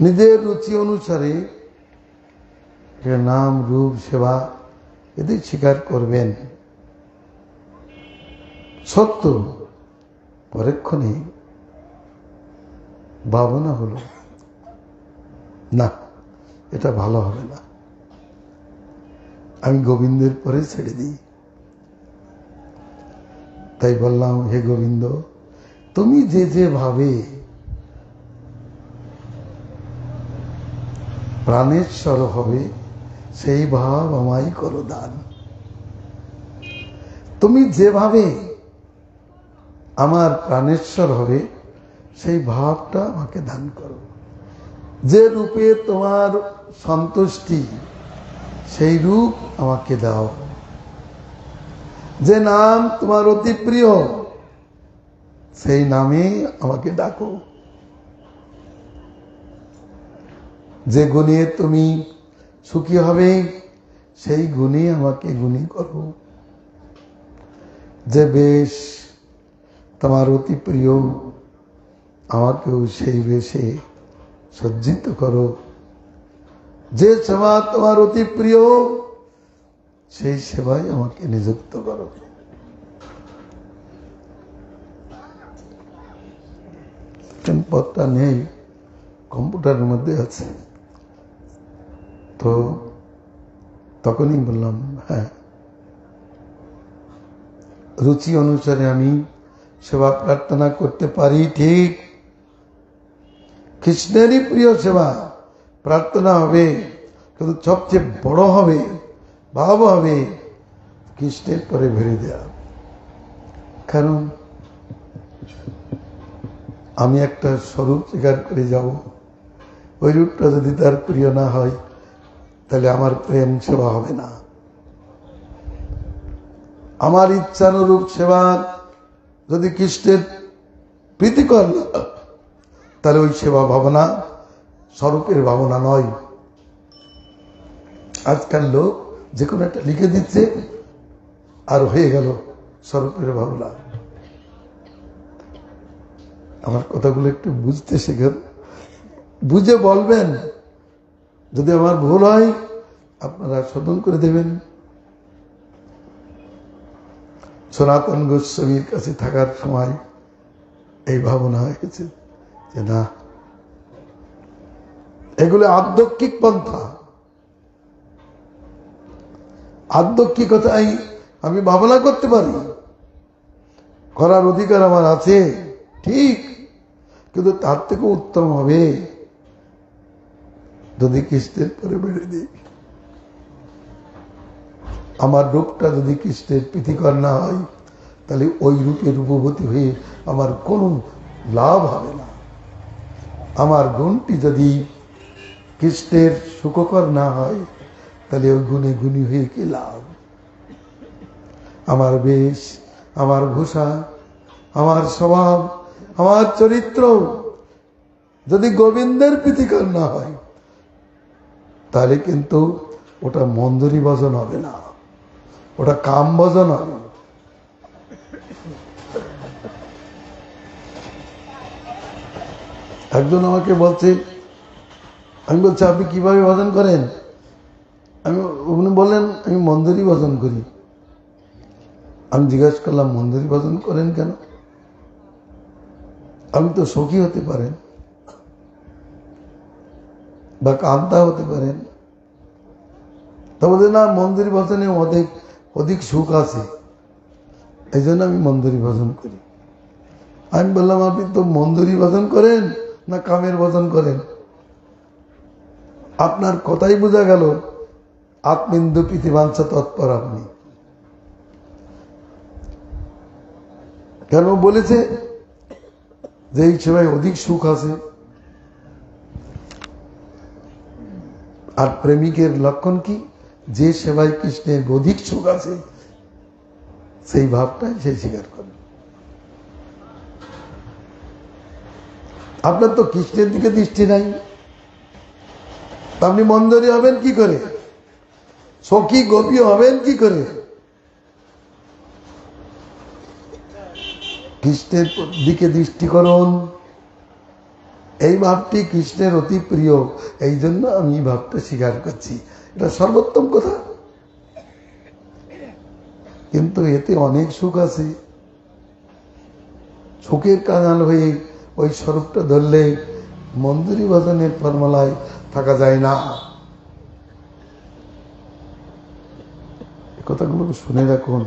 নিজের রুচি অনুসারে নাম রূপ সেবা এদের স্বীকার করবেন। সত্য পরক্ষণে ভাবনা হলো না, এটা ভালো হবে না, আমি গোবিন্দের পরে ছেড়ে দিই। তাই বললাম, হে গোবিন্দ, তুমি যে যে ভাবে প্রাণেশ্বর হবে সেই ভাব আমায় করো দান। তুমি যেভাবে আমার প্রাণেশ্বর হবে সেই ভাবটা আমাকে দান করো। যে রূপে তোমার সন্তুষ্টি সেই রূপ আমাকে দাও। যে নাম তোমার অতি প্রিয় সেই নামে আমাকে ডাকো। যে গুণে তুমি সুখী হবে সেই গুণে আমাকে গুণী করো। যে বেশ তোমার অতি প্রিয় আমাকেও সেই বেশে সজ্জিত করো। যে সেবা তোমার অতি প্রিয় সেই সেবায় আমাকে নিযুক্ত করো। পথটা নেই, কম্পিউটারের মধ্যে আছে। তো তখনই বললাম, হ্যাঁ, রুচি অনুসারে আমি সেবা প্রার্থনা করতে পারি ঠিক, কৃষ্ণেরই প্রিয় সেবা প্রার্থনা হবে, কিন্তু সবচেয়ে বড় হবে, ভাব হবে কৃষ্ণের পরে ভেড়ে দেওয়া। কারণ আমি একটা স্বরূপ স্বীকার করে যাব, ওই রূপটা যদি তার প্রিয় না হয় তাহলে আমার প্রেম সেবা হবে না। আমার ইচ্ছানুরূপ সেবা যদি কৃষ্ণের প্রীতিকর না তাহলে ওই সেবা ভাবনা স্বরূপের ভাবনা নয়। আজকাল লোক যে কোনো একটা লিখে দিচ্ছে আর হয়ে গেল স্বরূপের ভাবনা। আমার কথাগুলো একটু বুঝতে শেখেন, বুঝে বলবেন। যদি আমার ভুল হয় আপনারা শোধন করে দেবেন। সনাতন গোস্বামীর কাছে থাকার সময় এই ভাবনা হয়েছে যে না, এগুলো আধ্যাত্মিক পন্থা। আধ্যাত্মিকতাই আমি ভাবনা করতে পারি, করার অধিকার আমার আছে ঠিক, কিন্তু তার থেকে উত্তম হবে যদি কৃষ্ণের পরে বেড়ে দিই। আমার রূপটা যদি কৃষ্ণের প্রীতিকর না হয় তাহলে ওই রূপে রূপবতী হয়ে আমার কোনো লাভ হবে না। আমার গুণটি যদি কৃষ্ণের সুখকর না হয় তাহলে ওই গুণে গুণী হয়ে কি লাভ? আমার বেশ, আমার ভূষা, আমার স্বভাব, আমার চরিত্র যদি গোবিন্দের প্রীতিকর না হয় তাহলে কিন্তু ওটা মন্দরী ভজন হবে না, ওটা কাম ভজন হবে। একজন আমাকে বলছে, আমি বলছি আপনি কিভাবে ভজন করেন? উনি বললেন আমি মন্দরী ভজন করি। আমি জিজ্ঞাসা করলাম মন্দরী ভজন করেন কেন? আমি তো সখী হতে পারেন বা কান্তা হতে পারেন। তা বলছে না, মন্দরী ভজনে অধিক অধিক সুখ আছে, এই জন্য আমি মন্দরী ভজন করি। আমি বললাম আপনি তো মন্দরী ভজন করেন না কামের ভজন করেন? আপনার কথাই বোঝা গেল আত্মিন্দু প্রীতিবাঞ্ছা তৎপর আপনি। কেন বলেছে যে এই সেবায় অধিক সুখ আছে। আর প্রেমিকের লক্ষণ কি? যে সেবায় কৃষ্ণের অধিক সুখ আছে সেই ভাবটাই সে স্বীকার করে। আপনার তো কৃষ্ণের দিকে দৃষ্টি নাই, আপনি মন্দরী হবেন কি করে? সখী গোপী হবেন কি করে? কৃষ্ণের দিকে দৃষ্টি করুন। এই ভাবটি কৃষ্ণের অতি প্রিয়, এই জন্য আমি এই ভাবটা স্বীকার করছি। এটা সর্বোত্তম কথা, কিন্তু এতে অনেক সুখ আছে। সুখের কাঙাল হয়ে ওই স্বরূপটা ধরলে মঞ্জুরি ভজনের ফর্মুলায় থাকা যায় না। কথাগুলো শুনে রাখুন।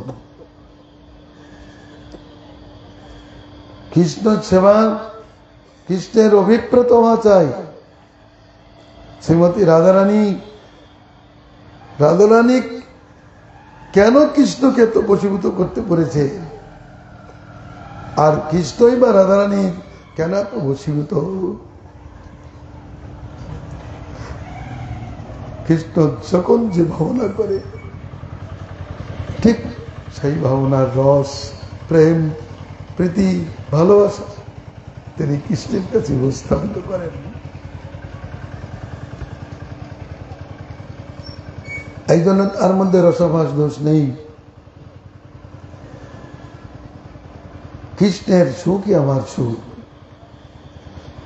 কৃষ্ণ সেবা, কৃষ্ণের অভিপ্রেত হওয়া চাই। শ্রীমতী রাধারানী কেন কৃষ্ণকে এত বশীভূত করতে পেরেছে, আর কৃষ্ণই বা রাধারানী কেন এত বশীভূত? কৃষ্ণ যখন যে ভাবনা করে ঠিক সেই ভাবনার রস, প্রেম, প্রীতি, ভালোবাসা তিনি কৃষ্ণের কাছে উপস্থাপিত করেন। এই জন্য তার মধ্যে রসভাস দোষ নেই। কৃষ্ণের সুখই আমার সুখ।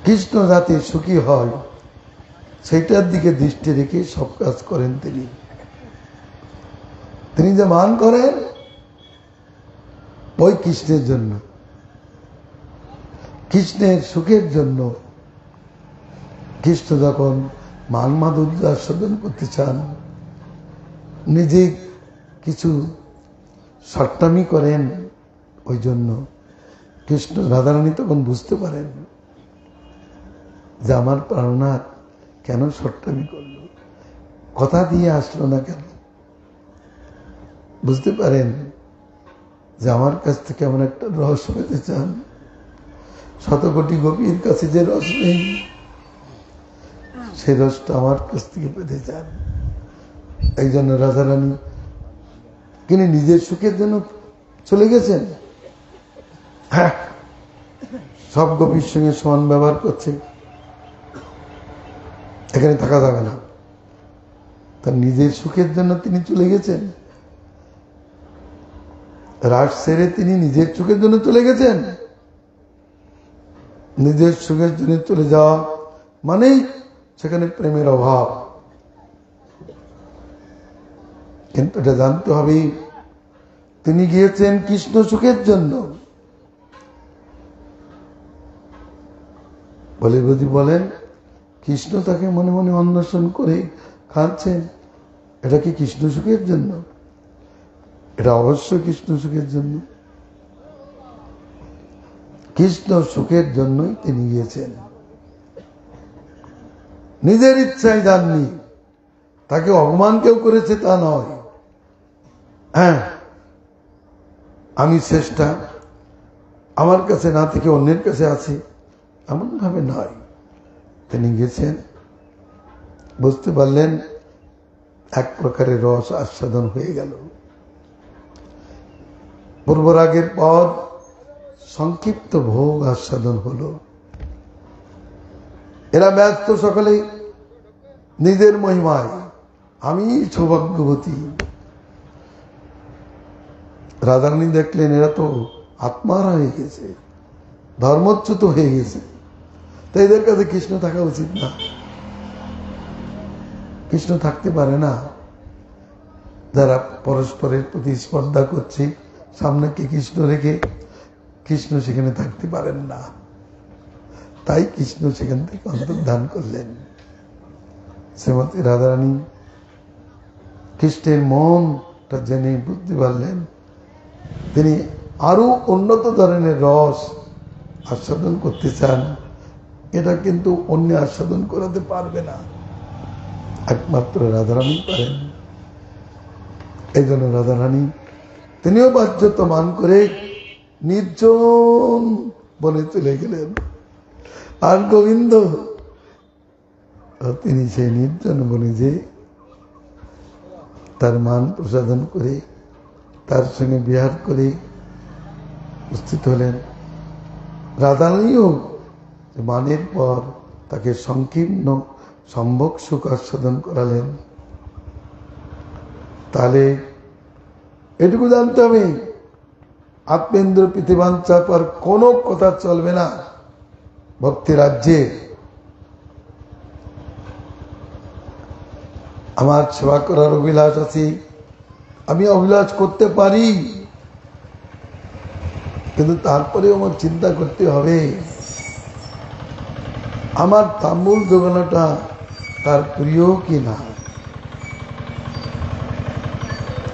কৃষ্ণ যাতে সুখী হয় সেইটার দিকে দৃষ্টি রেখে সব কাজ করেন তিনি। তিনি যে মান করেন ওই কৃষ্ণের জন্য, কৃষ্ণের সুখের জন্য। কৃষ্ণ যখন মান মাধুর্য আস্বাদন করতে চান, নিজে কিছু শর্তামি করেন, ওই জন্য কৃষ্ণ রাধারানী তখন বুঝতে পারেন যে আমার প্রাণনাথ কেন শর্তামি করল, কথা দিয়ে আসলো না কেন। বুঝতে পারেন যে আমার কাছ থেকে এমন একটা রস পেতে চান, শতকোটি গোপীর কাছে যে রস নেই সেই রসটা আমার কাছ থেকে পেতে চান। এই জন্য রাধারানী তিনি নিজের সুখের জন্য চলে গেছেন। হ্যাঁ, সব গোপীর সঙ্গে সমান ব্যবহার করছে, এখানে থাকা যাবে না। তার নিজের সুখের জন্য তিনি চলে গেছেন। রাস ছেড়ে তিনি নিজের সুখের জন্য চলে গেছেন। নিজের সুখের জন্য চলে যাওয়া মানেই সেখানে প্রেমের অভাব। কিন্তু এটা জানতে হবে তিনি গিয়েছেন কৃষ্ণ সুখের জন্য। বলে যদি বলেন কৃষ্ণ তাকে মনে মনে অন্বেষণ করে খাচ্ছেন, এটা কি কৃষ্ণ সুখের জন্য? এটা অবশ্যই কৃষ্ণ সুখের জন্য। কৃষ্ণ সুখের জন্যই তিনি গিয়েছেন, নিজের ইচ্ছায় যাননি। তাকে অপমান কেউ করেছে তা নয়। হ্যাঁ, আমি শ্রেষ্ঠা, আমার কাছে না থেকে অন্যের কাছে আছি, এমন ভাবে নয়। তিনি গেছেন, বুঝতে পারলেন এক প্রকারের রস আস্বাদন হয়ে গেল। পূর্বরাগের পর সংক্ষিপ্ত ভোগ আস্বাদন হলো। এরা ব্যস্ত সকলেই নিজের মহিমায়, আমি সৌভাগ্যবতী। রাধারানী দেখলেন এরা তো আত্মারা হয়ে গেছে, ধর্মচ্যুত হয়ে গেছে, তো এদের কাছে কৃষ্ণ থাকা উচিত না। কৃষ্ণ থাকতে পারে না। যারা পরস্পরের প্রতি স্পর্ধা করছে, সামনে কে কৃষ্ণ রেখে কৃষ্ণ সেখানে থাকতে পারেন না। তাই কৃষ্ণ সেখান থেকে অন্তর্ধান করলেন। শ্রীমতী রাধারানী কৃষ্ণের মনটা জেনে বুঝতে পারলেন তিনি আরো উন্নত ধরনের রস আস্বাদন করতে চান। এটা কিন্তু অন্য আস্বাদন করাতে পারবে না, একমাত্র রাধারানী পারেন। এই জন্য রাধারানী তিনিও বাধ্যত মান করে নির্জন বনে চলে গেলেন। আর গোবিন্দ তিনি সেই নির্জন বনে যে তার মান প্রসাদন করে তার সঙ্গে বিহার করে উপস্থিত হলেন। রাধারানীও মানের পর তাকে সংকীর্ণ সম্ভোগ সুখ আস্বাদন করালেন। তাহলে এটুকু জানতে হবে, আত্মেন্দ্র প্রীতিবাঞ্ছা পর কোনো কথা চলবে না ভক্তি রাজ্যে। আমার সেবা করার অভিলাষ আছে, আমি অভিলাষ করতে পারি, কিন্তু তারপরেও আমার চিন্তা করতে হবে আমার তাম্বুল জোগানোটা তার প্রিয় কি না।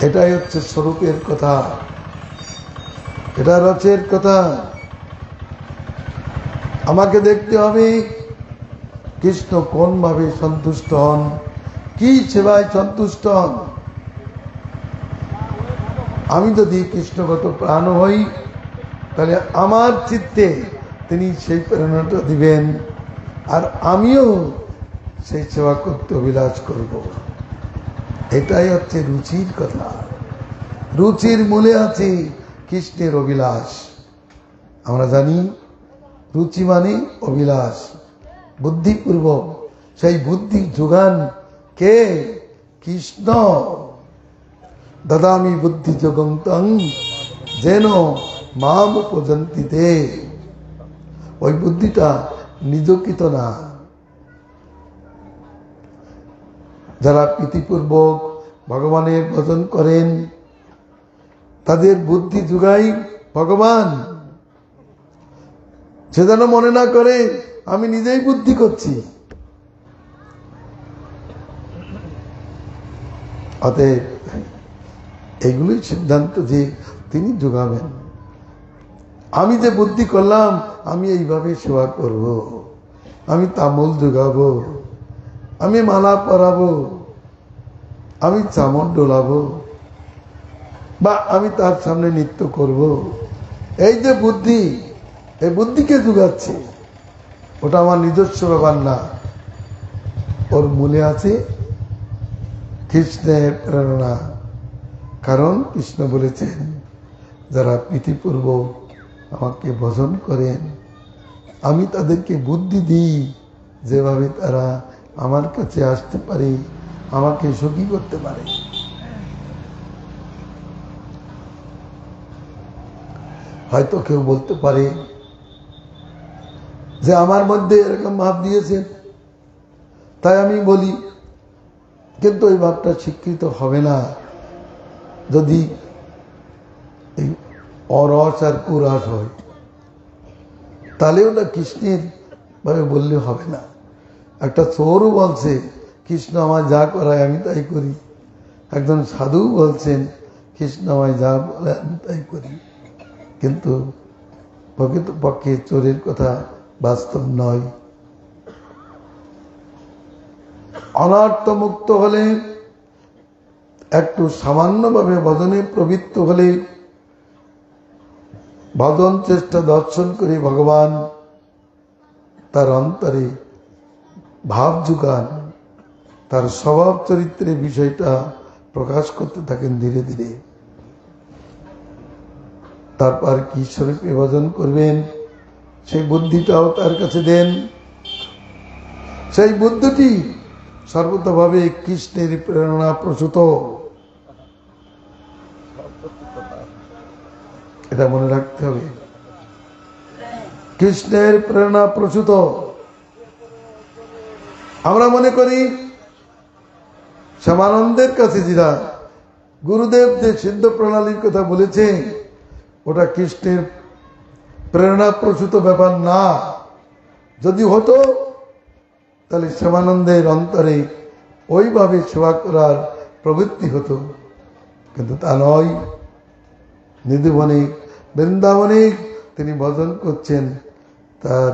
এটাই হচ্ছে স্বরূপের কথা, এটা রচের কথা। আমাকে দেখতে হবে কৃষ্ণ কোন ভাবে সন্তুষ্ট হন, কি সেবায় সন্তুষ্ট হন। আমি যদি কৃষ্ণগত প্রাণ হই, তাহলে আমার চিত্তে তিনি সেই প্রেরণাটা দিবেন, আর আমিও সেই সেবা করতে অভিলাষ করব। এটাই হচ্ছে রুচির কথা। রুচির মূলে আছে কৃষ্ণের অভিলাষ। আমরা জানি রুচি মানে অভিলাষ, বুদ্ধিপূর্বক সেই বুদ্ধি যোগান কে? কৃষ্ণ। দদামি বুদ্ধি যোগং তং যেন মাম উপজন্তি তে। ওই বুদ্ধিটা নিজকৃত না। যারা প্রীতিপূর্বক ভগবানের ভজন করেন তাদের বুদ্ধি যোগাই ভগবান। সে যেন মনে না করে আমি নিজেই বুদ্ধি করছি। অতএব এগুলোই সিদ্ধান্ত যে তিনি যোগাবেন। আমি যে বুদ্ধি করলাম আমি এইভাবে সেবা করব, আমি তামল যোগাবো, আমি মালা পরাবো, আমি চামর ডোলাবো, বা আমি তার সামনে নৃত্য করব, এই যে বুদ্ধি, এই বুদ্ধিকে যোগাচ্ছে, ওটা আমার নিজস্ব ব্যাপার না। ওর মূলে আছে কৃষ্ণের প্রেরণা। কারণ কৃষ্ণ বলেছেন যারা প্রীতিপূর্বক আমাকে ভজন করেন আমি তাদেরকে বুদ্ধি দিই যেভাবে তারা আমার কাছে আসতে পারে, আমাকে সুখী করতে পারে। হয়তো কেউ বলতে পারে যে আমার মধ্যে এরকম ভাব দিয়েছেন তাই আমি বলি, কিন্তু ওই ভাবটা স্বীকৃত হবে না যদি এই অরস আর কুরস হয়। তাহলে ওটা কৃষ্ণের ভাবে বললে হবে না। একটা চোরও বলছে কৃষ্ণ আমায় যা করায় আমি তাই করি, একজন সাধু বলছেন কৃষ্ণ আমায় যা বলে আমি তাই করি, কিন্তু প্রকৃতপক্ষে চোরের কথা বাস্তব নয়। অনর্থ মুক্ত হলে, একটু সামান্যভাবে ভজনে প্রবৃত্ত হলে, ভজন চেষ্টা দর্শন করে ভগবান তার অন্তরে ভাব যোগান, তার স্বভাব চরিত্রের বিষয়টা প্রকাশ করতে থাকেন ধীরে ধীরে। তারপর কি স্বরূপে ভজন করবেন সেই বুদ্ধিটাও তার কাছে দেন। সেই বুদ্ধিটি সর্বতভাবে কৃষ্ণের প্রেরণা প্রসূত, এটা মনে রাখতে হবে। কৃষ্ণের প্রেরণা প্রসূত। আমরা মনে করি শ্যামানন্দের কাছে যারা গুরুদেব যে সিদ্ধ প্রণালীর কথা বলেছে ওটা কৃষ্ণের প্রেরণা প্রসূত ব্যাপার না। যদি হতো তাহলে শ্যামানন্দের অন্তরে ওইভাবে সেবা করার প্রবৃত্তি হতো, কিন্তু তা নয়। নিধুবনে বৃন্দাবনে তিনি ভজন করছেন, তার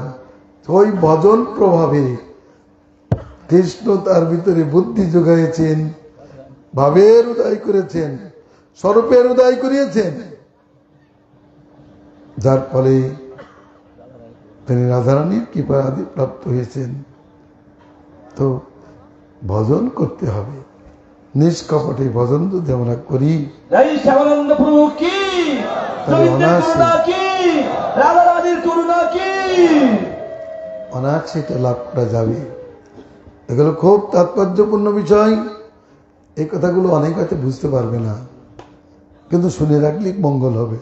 ওই ভজন প্রভাবে কৃষ্ণ তার ভিতরে বুদ্ধি যোগাইছেন, ভাবের উদয় করেছেন, স্বরূপের উদয় করিয়েছেন, যার ফলে তিনি রাধারানীর কৃপা প্রাপ্ত হয়েছেন। তো ভজন করতে হবে, নিষ্কপটে ভজন যদি আমরা করি অনায়াসে এটা লাভ করা যাবে। এগুলো খুব তাৎপর্যপূর্ণ বিষয়। এই কথাগুলো অনেক হয়তো বুঝতে পারবে না, কিন্তু শুনে রাখলে মঙ্গল হবে।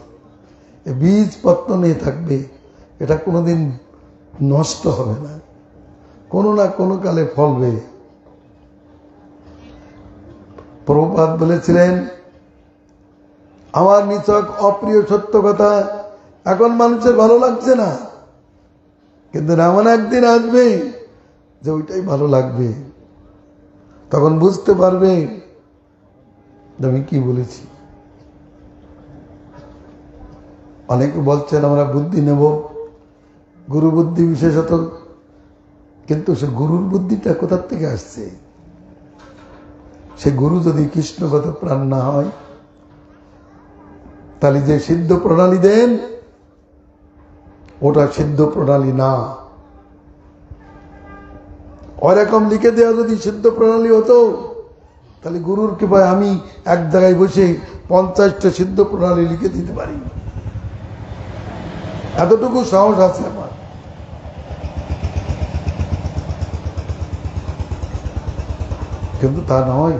বীজ পত্ন নিয়ে থাকবে, এটা কোনোদিন নষ্ট হবে না, কোনো না কোনো কালে ফলবে। প্রভুপাদ বলেছিলেন, আমার নিছক অপ্রিয় সত্য কথা এখন মানুষের ভালো লাগছে না, কিন্তু এমন একদিন আসবে যে ওইটাই ভালো লাগবে। তখন বুঝতে পারবে যে আমি কি বলেছি। অনেকে বলছেন আমরা বুদ্ধি নেব, গুরু বুদ্ধি বিশেষত, কিন্তু সে গুরুর বুদ্ধিটা কোথার থেকে আসছে? সে গুরু যদি কৃষ্ণগত প্রাণ না হয়, তাহলে যে সিদ্ধ প্রণালী দেন ওটা সিদ্ধ প্রণালী না। ওরকম লিখে দেওয়া যদি সিদ্ধ প্রণালী হতো, তাহলে গুরুর কৃপায় আমি এক জায়গায় বসে 50টা সিদ্ধ প্রণালী লিখে দিতে পারি, এতটুকু সাহস আছে আমার। কিন্তু তা নয়,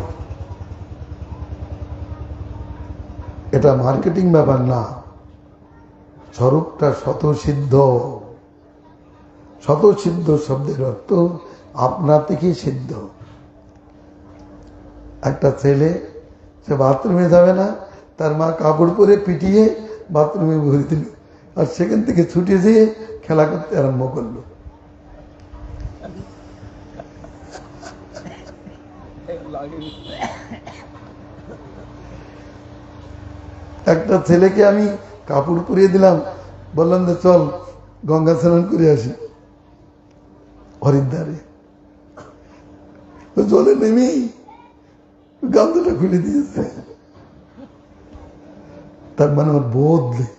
এটা মার্কেটিং ব্যাপার না। স্বরূপটা স্বতঃসিদ্ধ। স্বতঃসিদ্ধ শব্দের অর্থ আপনা থেকেই সিদ্ধ। একটা ছেলে সে বাথরুমে যাবে না, তার মা কাপড় পরে পিটিয়ে বাথরুমে ভরে দিল, আর সেখান থেকে ছুটে যেয়ে খেলা করতে আরম্ভ করলো। একটা ছেলেকে আমি কাপড় পরিয়ে দিলাম, বললাম যে চল গঙ্গা স্নান করে আসি হরিদ্বারে। জলে নেমেই গামছাটা খুলে দিয়েছে। তার মানে ওর বোধ নেই,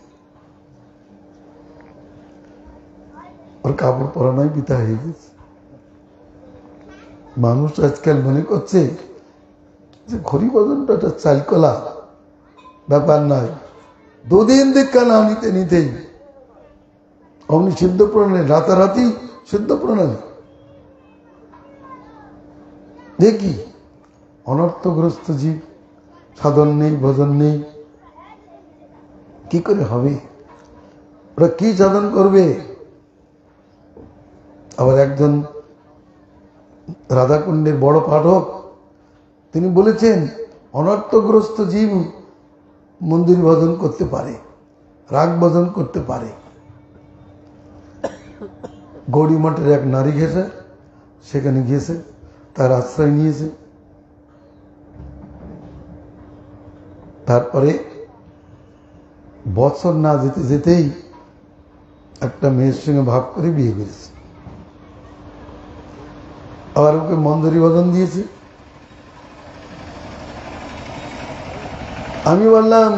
ওর কাপড় পরানোই পিতা হয়ে গেছে। মানুষ আজকাল মনে করছে যে হরিভজনটা একটা চালকলা ব্যাপার নয়, 2 দিন দীক্ষা না নিতে নিতেই অমনি সিদ্ধ প্রণালী, রাতারাতি সিদ্ধ প্রণালী। দেখি অনর্থগ্রস্ত জীব, সাধন নেই, ভজন নেই, কি করে হবে? ওরা কি সাধন করবে? আবার একজন রাধাকুণ্ডের বড় পাঠক তিনি বলেছেন, অনর্থগ্রস্ত জীব মন্দির ভজন করতে পারে, রাগ ভজন করতে পারে। গৌড়ী মঠের এক নারী গেছে, সেখানে গিয়েছে, তার আশ্রয় নিয়েছে। তারপরে বছর না যেতে যেতেই একটা মেয়ের সঙ্গে ভাব করে বিয়ে করেছে, আবার ওকে মন্দরি ভজন দিয়েছে। আমি বললাম,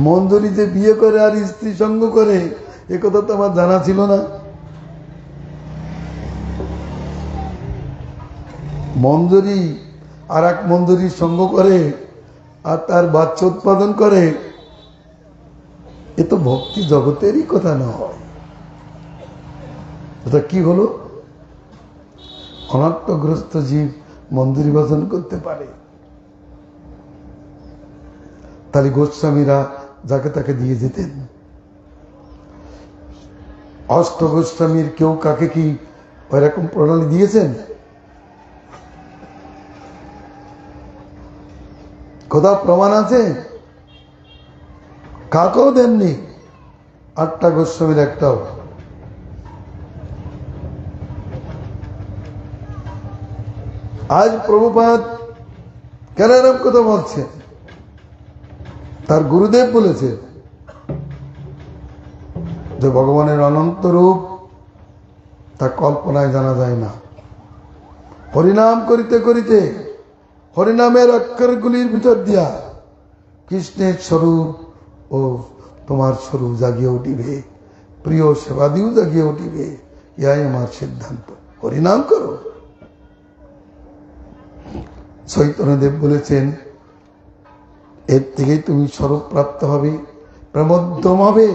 মন্দরিতে বিয়ে করে আর স্ত্রী সঙ্গ করে, এ কথা তো আমার জানা ছিল না। মন্দরি আর এক মন্দরির সঙ্গ করে আর তার বাচ্চা উৎপাদন করে, এ তো ভক্তি জগতেরই কথা নয়। এটা কি হলো? অনাত্মগ্রস্ত জীব মন্দির ভজন করতে পারে। তাহলে গোস্বামীরা যাকে তাকে দিয়ে যেতেন। অষ্ট গোস্বামীর কেউ কাকে কি ওইরকম প্রণালী দিয়েছেন? কোথাও প্রমাণ আছে? কাকেও দেননি। 8টা গোস্বামীর একটাও। আজ প্রভুপাদ কেন এরকম কথা বলছে? তার গুরুদেব বলেছে যে ভগবানের অনন্ত রূপ তা কল্পনায় জানা যায় না। হরিনাম করিতে করিতে হরিনামের অক্ষরগুলির ভিতর দিয়া কৃষ্ণের স্বরূপ ও তোমার স্বরূপ জাগিয়ে উঠিবে, প্রিয় সেবাদিও জাগিয়ে উঠিবে। ইহাই আমার সিদ্ধান্ত, হরিনাম করো। চৈতন্যদেব বলেছেন, এর থেকেই তুমি স্বরূপ প্রাপ্ত হবে, প্রেমোদ্যম হবে।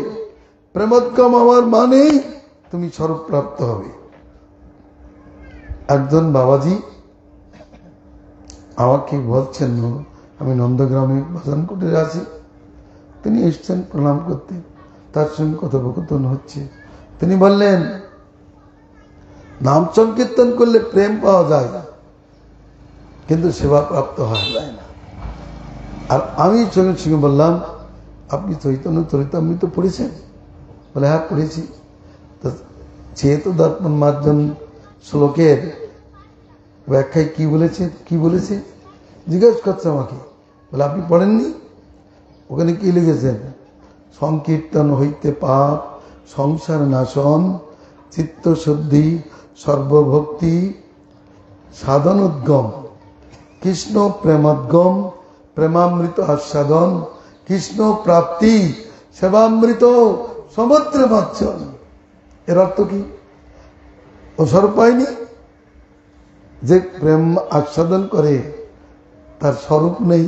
প্রেমোদ্যম হওয়ার মানেই তুমি স্বরূপ প্রাপ্ত হবে। একজন বাবাজি আমাকে বলছেন, আমি নন্দগ্রামে ভজন কুটিরে আছি, তিনি এসছেন প্রণাম করতে, তার সঙ্গে কথোপকথন হচ্ছে। তিনি বললেন, নাম সংকীর্তন করলে প্রেম পাওয়া যায়, কিন্তু সেবা প্রাপ্ত হয় না। আর আমি সঙ্গে সঙ্গে বললাম, আপনি চৈতন্য চরিতামৃত পড়েছেন? বলে হ্যাঁ পড়েছি। তো চেত দর্পণ মার্জন শ্লোকের ব্যাখ্যায় কি বলেছে জিজ্ঞেস করছে আমাকে। বলে আপনি পড়েননি? ওখানে কি লিখেছেন? সংকীর্তন হইতে পাপ, সংসার নাশন, চিত্তশুদ্ধি, সর্বভক্তি, সাধন উদ্গম, কৃষ্ণ প্রেমোদ্গম, প্রেমামৃত আস্বাদন, কৃষ্ণ প্রাপ্তি, সেবামৃত সমুদ্র মৎসন। এর অর্থ কি? ও স্বরূপ পায়নি? যে প্রেম আস্বাদন করে তার স্বরূপ নেই।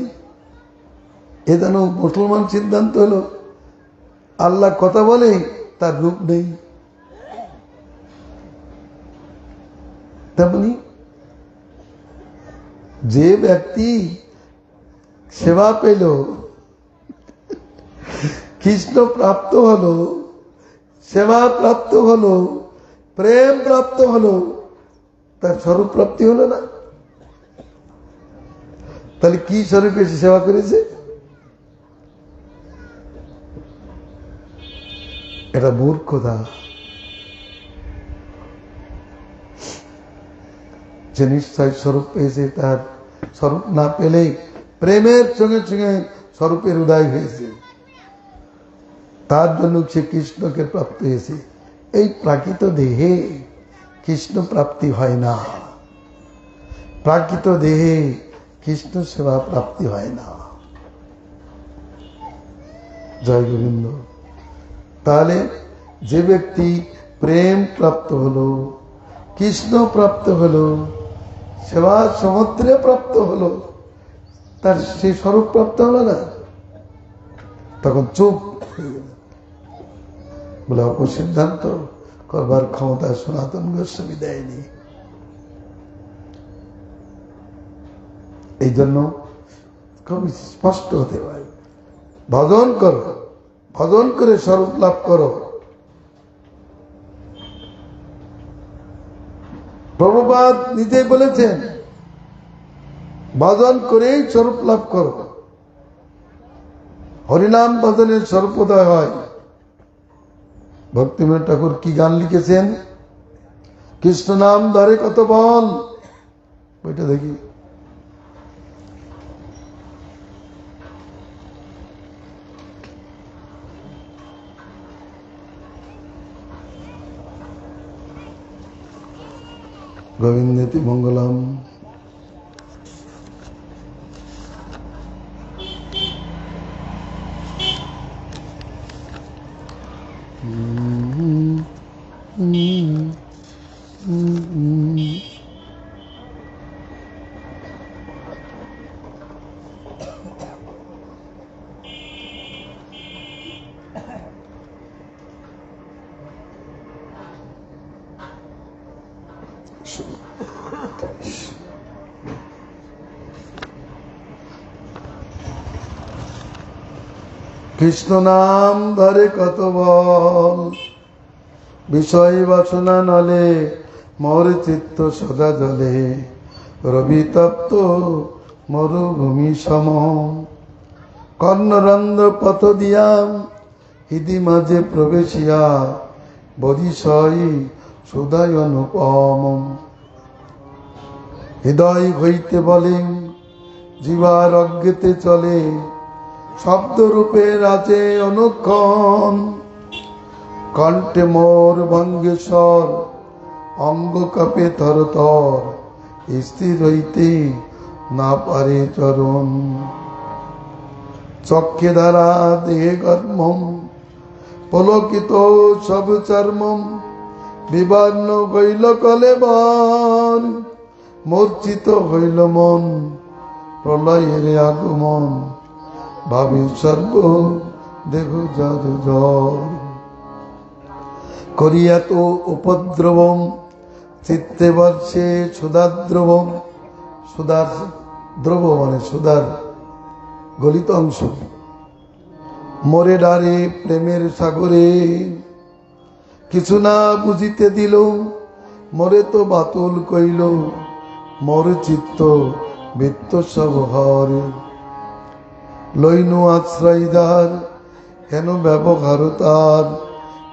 এ যেন মুসলমান সিদ্ধান্ত হলো আল্লাহ কথা বলে তার রূপ নেই। তেমনি যে ব্যক্তি সেবা পেল, কৃষ্ণ প্রাপ্ত হলো, সেবা প্রাপ্ত হলো, প্রেম প্রাপ্ত হলো, তার স্বরূপ প্রাপ্তি হলো না? তাহলে কি স্বরূপে সে সেবা করেছে? এটা মূর্খতা। যে নিশ্চয় স্বরূপ পেয়েছে, তার স্বরূপ না পেলে প্রেমের সঙ্গে সঙ্গে স্বরূপের উদয় হয়েছে, তার জন্য সে কৃষ্ণকে প্রাপ্ত হয়েছে। এই প্রাকৃত দেহে কৃষ্ণ প্রাপ্তি হয় না, প্রাকৃত দেহে কৃষ্ণ সেবা প্রাপ্তি হয় না। জয় গোবিন্দ। তাহলে যে ব্যক্তি প্রেম প্রাপ্ত হলো, কৃষ্ণ প্রাপ্ত হলো, সেবা সমুদ্রে প্রাপ্ত হলো, তার সে স্বরূপ প্রাপ্ত হলো না? তখন চুপ বলে অপসিদ্ধান্ত করবার ক্ষমতা সনাতন গোস্বামী দেয়নি। এই জন্য খুব স্পষ্ট হতে পারে, ভজন করো, ভজন করে স্বরূপ লাভ করো। প্রভুপাদ নিজে বলেছেন ভজন করেই স্বরূপ লাভ করো। হরিনাম ভজনের স্বরূপোদয় হয়। ভক্তিবিনোদ ঠাকুর কি গান লিখেছেন? কৃষ্ণ নাম ধরে কত বল। ওইটা দেখি। গোবিন্দেতি মঙ্গলম। কৃষ্ণ নাম ধরে কত বল, বিষয় বাসনা নলে মোর চিত্ত সদা জলে, রবি তপ্ত মরুভূমি সম, কর্ণরন্ধ্র পথ দিয়া হৃদি মাঝে প্রবেশিয়া, বরিশয় সুদায় অনুপম। হৃদয় হইতে বলে জীবার অজ্ঞেতে চলে, শব্দ রূপের আছে অনুক্ষণ, কণ্ঠে মোর ভঙ্গেশ্বর, অঙ্গ কাপে থর থর, স্থির হইতে না পারে চরণ। চক্ষে দ্বারা দেহে কর্মম, পলকিত সব চর্মম, বিবর্ণ হইল কলেবর, মূর্ছিত হইল মন, প্রলয়ের আগমন, ভাবি সর্ব দেহ জর জর। করিয়া তো উপদ্রবম, চিত্তে বর্ষে সুধাদ্রবম। সুধার দ্রব মানে সুধার গলিত অংশ। মোরে ডারে প্রেমের সাগরে, কিছু না বুঝিতে দিল, মোরে তো বাতুল কইল, মোর চিত্ত বৃত্ত সব হর লইনু আশ্রয়দার হেন ব্যবহার তার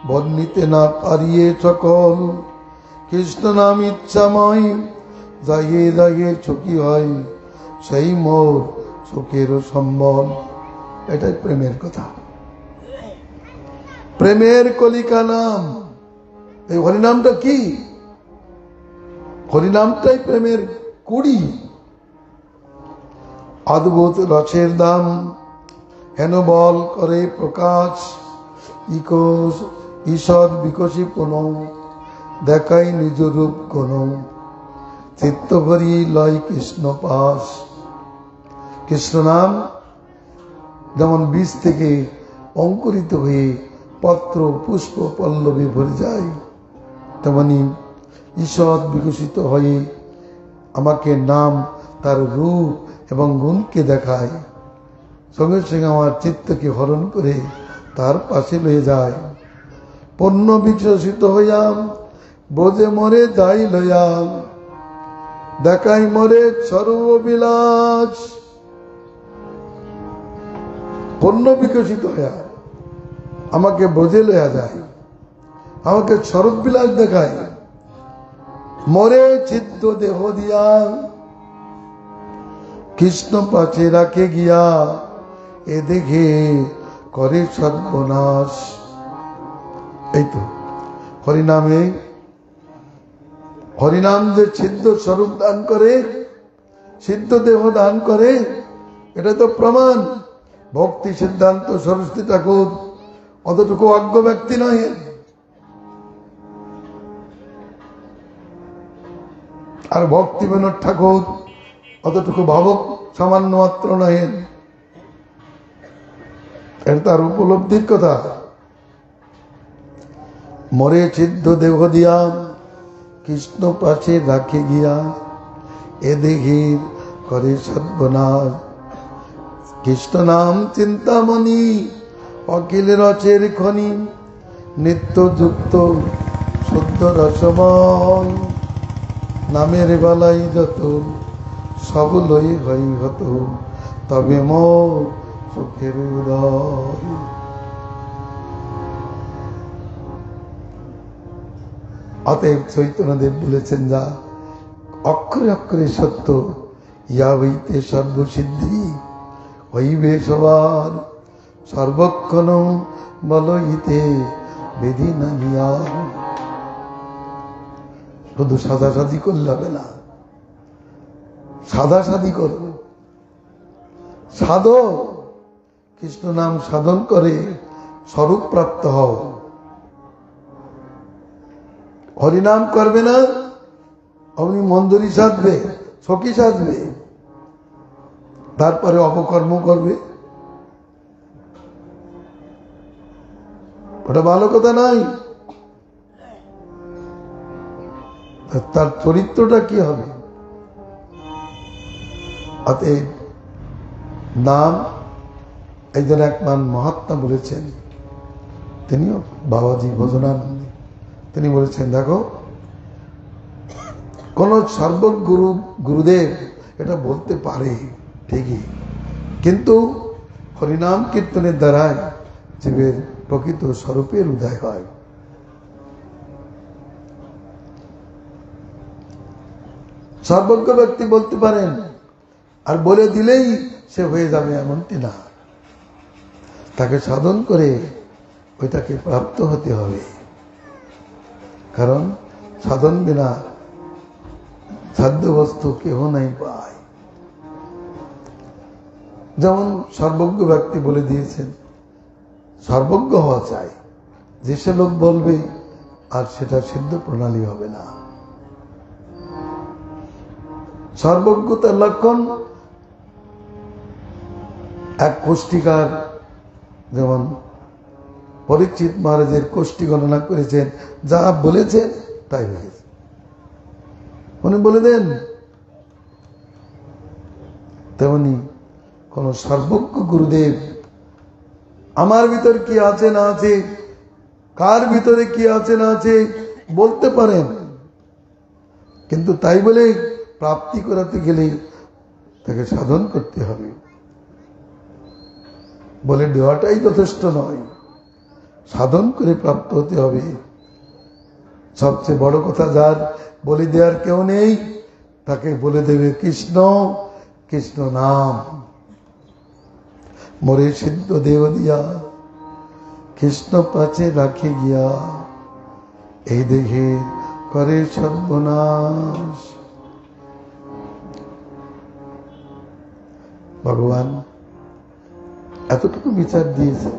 বর্ণিতে না পারিয়ে সকল কৃষ্ণ নাম ইচ্ছাময় যাইয়ে যাইয়ে চকি হয় সেই মোর চোখেরও সম্বল। এটাই প্রেমের কথা, প্রেমের কলিকা নাম। এই হরিনামটা কি? হরিনামটাই প্রেমের কুড়ি। অদ্ভুত রসের দাম হেন বল করে প্রকাশ ঈষৎ বিকশী কোন দেখাই নিজ রূপ কোন চিত্ত ভরি লয় কৃষ্ণ পাশ। কৃষ্ণ নাম যেমন বীজ থেকে অঙ্কুরিত হয়ে পত্র পুষ্প পল্লবে ভরে যায়, তেমনি ঈষৎ বিকশিত হয়ে আমাকে নাম তার রূপ এবং গুণকে দেখায়, সঙ্গে সঙ্গে আমার চিত্তকে হরণ করে তার পাশে লয়ে যায়। পণ্য বিকশিত হইয়াম বোঝে মরে যাই লয়াম দেখাই মরে সর্ববিলাস। পণ্য বিকশিত হইয়া আমাকে বোঝে লয়া যায়, আমাকে সর্ববিলাস দেখায়। মরে চিত্ত দেহ দিয়া কৃষ্ণ পাশে রাখে গিয়া এ দেখে করে সর্বনাশ। এই তো হরিনামে, হরিনাম যে সিদ্ধ স্বরূপ দান করে, সিদ্ধ দেহ দান করে, এটা তো প্রমাণ। ভক্তি সিদ্ধান্ত সরস্বতী ঠাকুর অতটুকু অজ্ঞ ব্যক্তি নয়, আর ভক্তি বিনোদ ঠাকুর অতটুকু ভাবক সামান্য মাত্র নয়। এটা তার উপলব্ধির কথা। মরে সিদ্ধ দেহ দিয়া কৃষ্ণ পাশে রাখে গিয়া এ দেখে করে সর্বনাশ। কৃষ্ণ নাম চিন্তামণি অখিল রসের খনি নিত্য যুক্ত শুদ্ধ রসময়। নামের বেলায় যত সব লই হই হত তবে মোর সুখের উদয়। অতএব চৈতন্যদেব বলেছেন, যা অক্ষরে অক্ষরে সত্য, ইয়া হইতে সর্বসিদ্ধি হইবে সবার। সর্বক্ষণ বল ইতে বেধি নামিয়া। শুধু সাদা সাদি করলে হবে না, সাদা সাদি করো, সাধো, কৃষ্ণ নাম সাধন করে স্বরূপ প্রাপ্ত হও। হরিনাম করবে না, অমনি মন্দরি সাজবে, সখী সাজবে, তারপরে অপকর্ম করবে, ওটা ভালো কথা নাই। তার চরিত্রটা কি হবে? অতএব নাম, একজন একমান মহাত্মা বলেছেন, তিনিও বাবাজি ভজনানন্দী, তিনি বলেছেন, দেখো কোন সর্বগুরু গুরুদেব এটা বলতে পারে ঠিকই, কিন্তু হরিনাম কীর্তনের দ্বারাই জীবের প্রকৃত স্বরূপের উদয় হয়। সর্বজ্ঞ ব্যক্তি বলতে পারেন, আর বলে দিলেই সে হয়ে যাবে এমনটি না, তাকে সাধন করে ওইটাকে প্রাপ্ত হতে হবে। কারণ সাধন বিনা সাধ্য বস্তু কেহ নাই পায়। যেমন সর্বজ্ঞ ব্যক্তি বলে দিয়েছেন, সর্বজ্ঞ হওয়া চাই, যে সে লোক বলবে আর সেটা সিদ্ধ প্রণালী হবে না। সর্বজ্ঞতার লক্ষণ এক কোষ্ঠিকার, যেমন পরীক্ষিত মহারাজের কোষ্ঠী গণনা করেছেন, যা বলেছেন তাই হয়েছে, উনি বলে দেন। তেমনি কোন সর্বজ্ঞ গুরুদেব আমার ভিতর কি আছে না আছে, কার ভিতরে কি আছে না আছে বলতে পারেন, কিন্তু তাই বলে প্রাপ্তি করাতে গেলে তাকে সাধন করতে হবে। বলে দেওয়াটাই যথেষ্ট নয়, সাধন করে প্রাপ্ত হতে হবে। সবচেয়ে বড় কথা, যার বলি দেওয়ার কেউ নেই তাকে বলে দেবে কৃষ্ণ, কৃষ্ণ নাম। মোরে সিদ্ধ দেব দিয়া কৃষ্ণ পাচে রাখে গিয়া, এই দেখে করে সর্বনাশ। ভগবান এতটুকু বিচার দিয়েছে,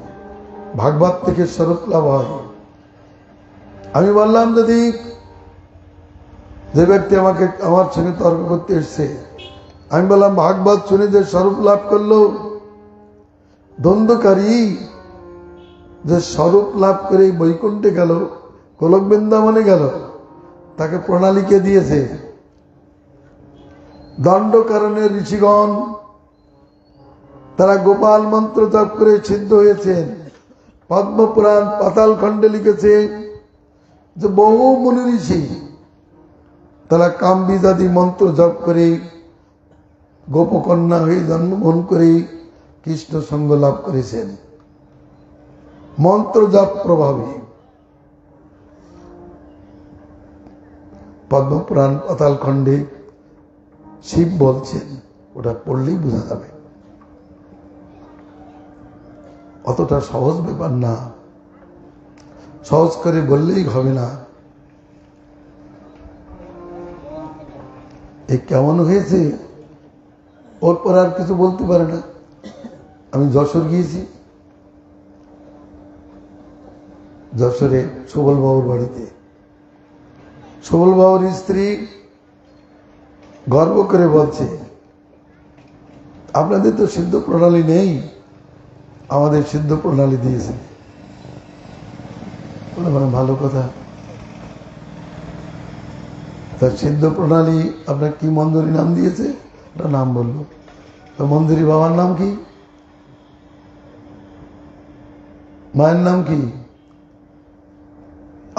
ভাগবত থেকে স্বরূপ লাভ হয়। আমি বললাম, যদি যে ব্যক্তি আমার সঙ্গে তর্ক করতে এসছে, আমি বললাম ভাগবত শুনে যে স্বরূপ লাভ করলো, দ্বন্দ্বকারী যে স্বরূপ লাভ করে বৈকুণ্ঠে গেল, গোলক বৃন্দাবনে গেল, তাকে প্রণালী কে দিয়েছে? দণ্ডকারণের ঋষিগণ, তারা গোপাল মন্ত্র জপ করে সিদ্ধ হয়েছেন। পদ্মপুরাণ পাতাল খণ্ডে লিখেছে যে বহু মুনি ঋষি তারা কামবিদাদি মন্ত্র জপ করে গোপকন্যা হয়ে জন্মগ্রহণ করে কৃষ্ণ সঙ্গ লাভ করেছেন মন্ত্র জপ প্রভাবে। পদ্মপুরাণ পাতাল খণ্ডে শিব বলছেন, ওটা পড়লেই বোঝা যাবে। অতটা সহজ ব্যাপার না, সহজ করে বললেই হবে না। এ কেমন হয়েছে, ওর পর আর কিছু বলতে পারে না। আমি যশোর গিয়েছি, যশোরে সুবল বাবুর বাড়িতে। সুবল বাবুর স্ত্রী গর্ব করে বলছে, আপনাদের তো সিদ্ধ প্রণালী নেই, আমাদের সিদ্ধ প্রণালী দিয়েছে। মানে ভালো কথা। তার সিদ্ধ প্রণালী আপনার কি মঞ্জুরি নাম দিয়েছে, ওটা নাম বললো। তো মঞ্জুরি বাবার নাম কি, মায়ের নাম কি?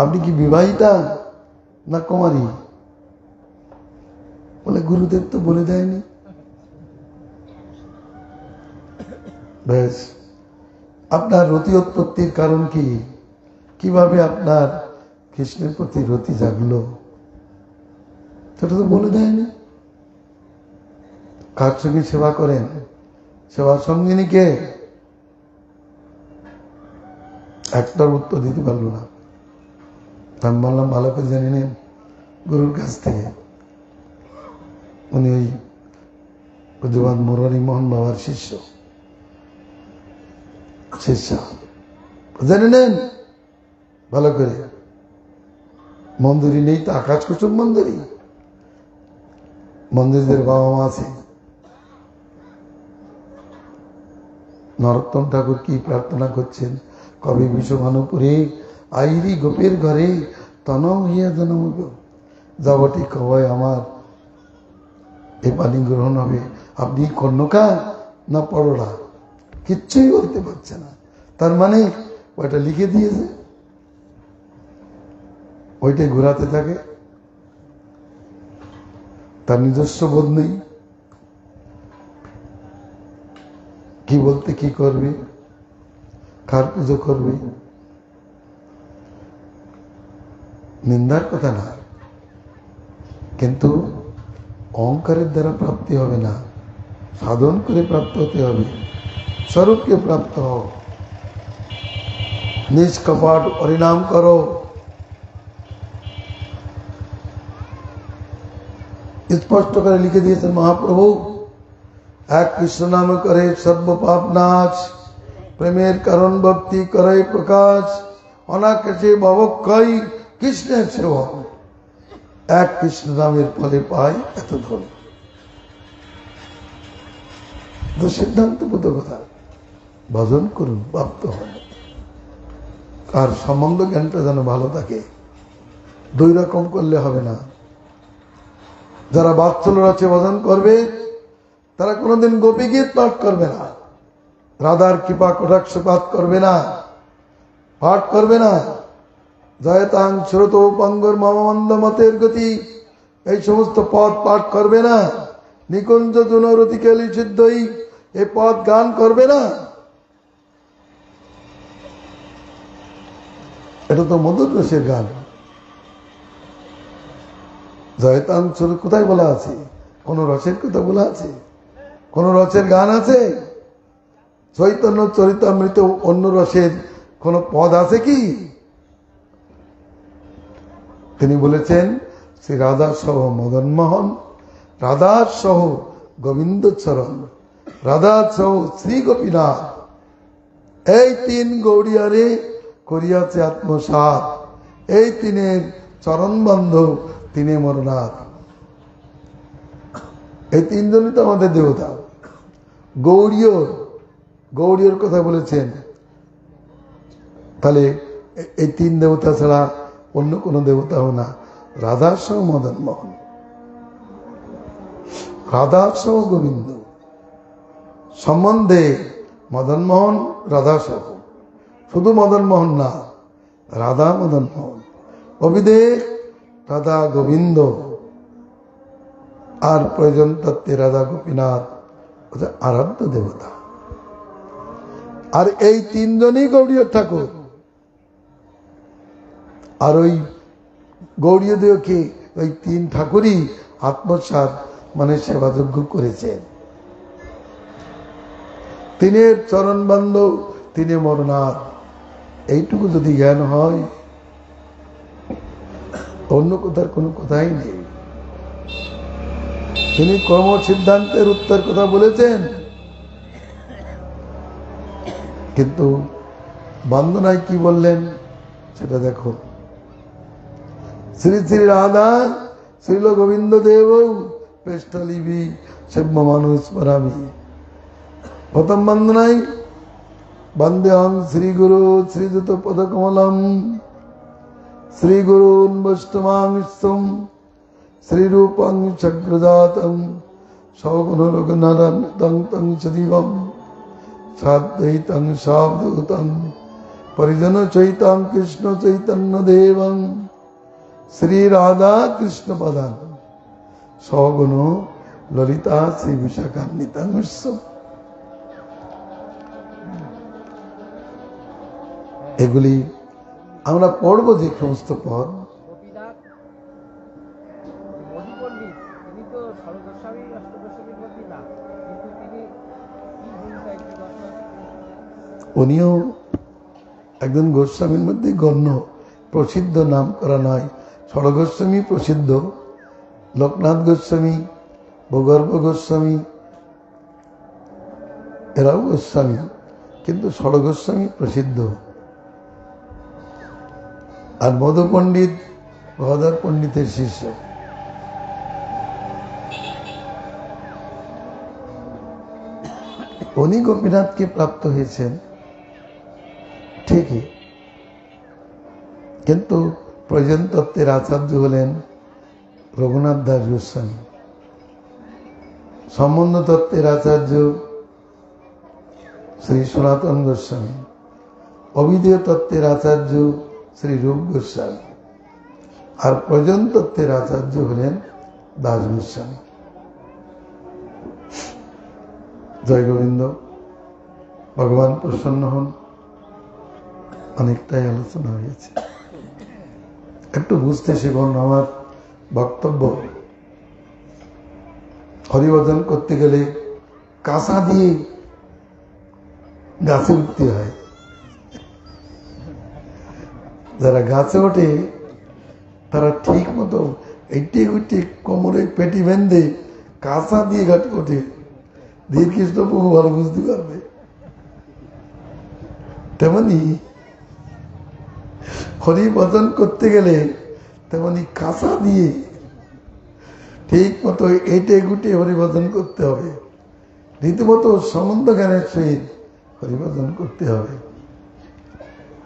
আপনি কি বিবাহিতা না কুমারী? বলে গুরুদেব তো বলে দেয়নি। বেশ, আপনার রতি উৎপত্তির কারণ কি? কিভাবে আপনার কৃষ্ণের প্রতি রতি জাগলো, সেটা তো বলে দেয়নি। কার সঙ্গে সেবা করেন, সেবার সঙ্গিনী কে? একটার উত্তর দিতে পারলো না। আমি বললাম ভালো করে জানি নেন গুরুর কাছ থেকে। উনি ওই পূজ্যপাদ মুরারি মোহন বাবার শিষ্য জেনে নেন ভালো করে। মন্দিরই নেই তো আকাশ কুসুম মন্দিরই, মন্দিরদের বাবা মা আছে। নরোত্তম ঠাকুর কি প্রার্থনা করছেন, কবি বিশ্বভানুপুরে আইরি গোপের ঘরে তন হইয়া জন্ম গো, যাবটি কবয় আমার এ পানি গ্রহণ হবে। আপনি কর্ণকা না পড়োড়া, কিচ্ছুই বলতে পারছে না। তার মানে ওইটা লিখে দিয়েছে, ওইটাই ঘোরাতে থাকে। তার নিজস্ব বোধ নেই, কি বলতে কি করবে, কার পুজো করবে। নিন্দার কথা না, কিন্তু অহংকারের দ্বারা প্রাপ্তি হবে না, সাধন করে প্রাপ্ত হতে হবে। স্বরূপকে প্রাপ্ত হও, নিষ্কপট পরিণাম করো। স্পষ্ট করে লিখে দিয়েছেন মহাপ্রভু, এক কৃষ্ণ নাম করে সর্ব পাপ নাশ, প্রেমের কারণ ভক্তি করে প্রকাশ, অনাকাশে ভবক্ষয় কৃষ্ণের সেবক, এক কৃষ্ণ নামের ফলে পাই এত ধন। সিদ্ধান্তবোধ কথা, ভজন করুন, প্রাপ্ত হন। আর সম্বন্ধ জ্ঞানটা যেন ভালো থাকে। দুই রকম করলে হবে না। যারা বাৎসল্য রচে ভজন করবে তারা কোনোদিন গোপী গীত পাঠ করবে না, রাধার কৃপা কটাক্ষ পাঠ করবে না, পাঠ করবে না। জয়তাং শ্রোত পঙ্গর মমন্দ মতের গতি, এই সমস্ত পদ পাঠ করবে না। নিকুঞ্জ জুনরতি কেলি সিদ্ধই এ পদ গান করবে না? এটা তো মধুর রসের গান। জয়তাংশুর কোথায় বলা আছে? কোন রসের কথা বলা আছে? কোন রসের গান আছে? চৈতন্য চরিতামৃত অন্য রসের কোন পদ আছে কি? তিনি বলেছেন শ্রী রাধা সহ মদন মোহন, রাধা সহ গোবিন্দ চরণ, রাধা সহ শ্রী গোপীনাথ, এই তিন গৌড়িয়ারে করিয়াছে আত্মসাৎ, এই তিনের চরণ বান্ধব, তিনি মরনাথ। এই তিনজনই তো আমাদের দেবতা। গৌড়ীয়র কথা বলেছেন। তাহলে এই তিন দেবতা ছাড়া অন্য কোন দেবতাও না। রাধা সহ মদন মোহন, রাধা সহ গোবিন্দ, সম্বন্ধে মদন মোহন রাধা সহ, শুধু মদন মোহন না, রাধা মদন মোহন, অবিদেহ রাধা গোবিন্দ, আর প্রয়োজন তত্ত্বে রাধা গোপীনাথ আরাধ্য দেবতা। আর এই তিনজনই গৌড়ীয় ঠাকুর। আর ওই গৌড়ীয় দেবকে ওই তিন ঠাকুরই আত্মসাৎ মানে সেবাযোগ্য করেছেন। তিনের চরণ বান্ধব, তিনি মরনাথ। এইটুকু যদি জ্ঞান হয়, অন্য কোথার কোনো কথাই নেই। তিনি কর্ম সিদ্ধান্তের উত্তর কথা বলেছেন, কিন্তু বন্দনায় কি বললেন সেটা দেখো। শ্রী শ্রী রাধা শ্রীল গোবিন্দ দেব পৃষ্ঠলিপি সেব্য মানুষ পরামি। প্রথম বন্দনায় বন্দেহং শ্রী গুরু শ্রীযুত পদকমলম শ্রী গুরুন বৈষ্ণবাংস্তম শ্রীরূপং চক্রজাতং সগুণ রঘুনারায়ণং তং সদীবম সাদ্বৈতং সাবধূতং পরিজন চৈতং কৃষ্ণ চৈতন্য দেবং শ্রী রাধা কৃষ্ণ পদান সগুণ ললিতা শ্রী বিশাখান্বিতং বিশ্বম। এগুলি আমরা পড়ব যে সমস্ত পদ। উনিও একজন গোস্বামীর মধ্যে গণ্য, প্রসিদ্ধ, নাম করা নয়। ষড়গোস্বামী প্রসিদ্ধ, লোকনাথ গোস্বামী, ভূগর্ভ গোস্বামী, এরাও গোস্বামী, কিন্তু ষড়গোস্বামী প্রসিদ্ধ। আর মধু পণ্ডিত গদাধর পণ্ডিতের শিষ্য। উনি গোপীনাথকে প্রাপ্ত হয়েছেন ঠিকই, কিন্তু প্রয়োজন তত্ত্বের আচার্য হলেন রঘুনাথ দাস গোস্বামী, সম্বন্ধ তত্ত্বের আচার্য শ্রী সনাতন গোস্বামী, অবিধেয় তত্ত্বের আচার্য শ্রী রূপ গোস্বামী, আর প্রয়োজন তত্ত্বের আচার্য হলেন দাস গোস্বামী। জয় গোবিন্দ, ভগবান প্রসন্ন হন। অনেকটাই আলোচনা হয়েছে, একটু বুঝতে শিখুন আমার বক্তব্য। হরিভজন করতে গেলে কাঁসা দিয়ে গাছে উঠতে হয়। যারা গাছে ওঠে তারা ঠিক মতো এইটি উঠে কোমরে পেটি বেঁধে কাঁসা দিয়ে ঘাটে ওঠে। ধীরকৃষ্ণ প্রভু ভালো বুঝতে পারবে। তেমনি হরিভজন করতে গেলে তেমনি কাঁসা দিয়ে ঠিক মতো এটে গুটে হরিভজন করতে হবে। রীতিমতো সম্বন্ধ জ্ঞানের সহিত হরিভজন করতে হবে।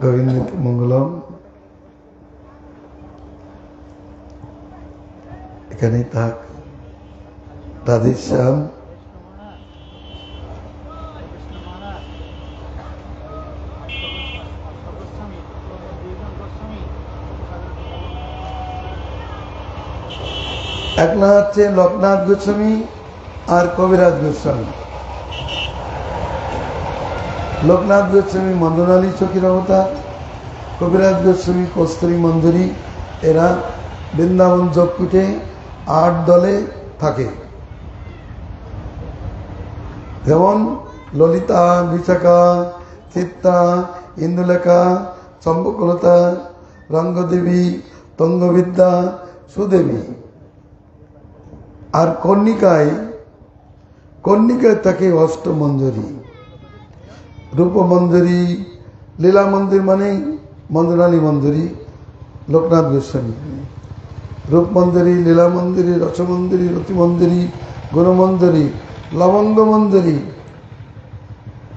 গোবিন্দ মঙ্গলম। এখানেই থাক। রাধেশ্যাম। এক না হচ্ছে লোকনাথ গোস্বামী, আর কবিরাজ গোস্বামী, লোকনাথ গোস্বামী মন্দনালী চকির অবতার, কবিরাজ গোস্বামী কস্তুরী মঞ্জুরি, এরা বৃন্দাবন যোগপীঠে 8 দলে থাকে। যেমন ললিতা, বিশাখা, চিত্রা, ইন্দুলেখা, চম্পকলতা, রঙ্গদেবী, তঙ্গবিদ্যা, সুদেবী। আর কর্ণিকায় থাকে অষ্টমঞ্জরি, রূপমঞ্জরি, লীলা মন্দির মানে মন্দনালী মঞ্জুরি লোকনাথ গোস্বামী, রূপমঞ্জরি, লীলা মন্দিরি, রসমঞ্জরি, রতিমঞ্জরি, গুণমঞ্জরি, লবঙ্গ মঞ্জরি,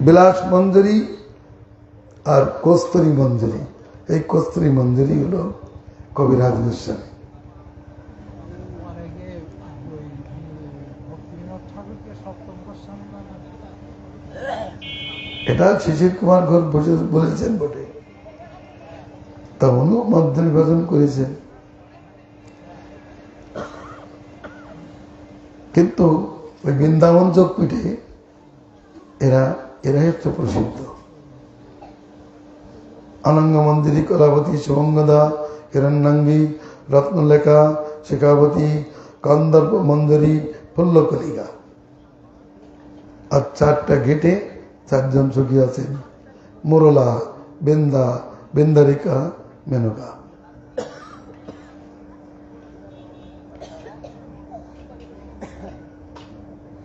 বিলাস মঞ্জরি আর কস্তুরী মঞ্জরি। এই কস্তুরী মঞ্জরি হলো কবিরাজ গোস্বামী। এটা শিশির কুমার ঘোষ বলেছেন বটে, তা অনুপ মধ্যে নির্বাচন করেছেন। কিন্তু ওই বৃন্দাবন যোগপীঠে এরাই হচ্ছে প্রসিদ্ধ। অনঙ্গ মন্দিরী, কলাবতী, শুভঙ্গদা, হিরণ্যাঙ্গী, রত্নলেখা, শেখাবতী, কন্দর্প মঞ্জরি, ফুল্লকলিকা। আর 4টা গেটে 4 জন সখী আছেন, মুরলা, বৃন্দা, বৃন্দারিকা, মেনকা।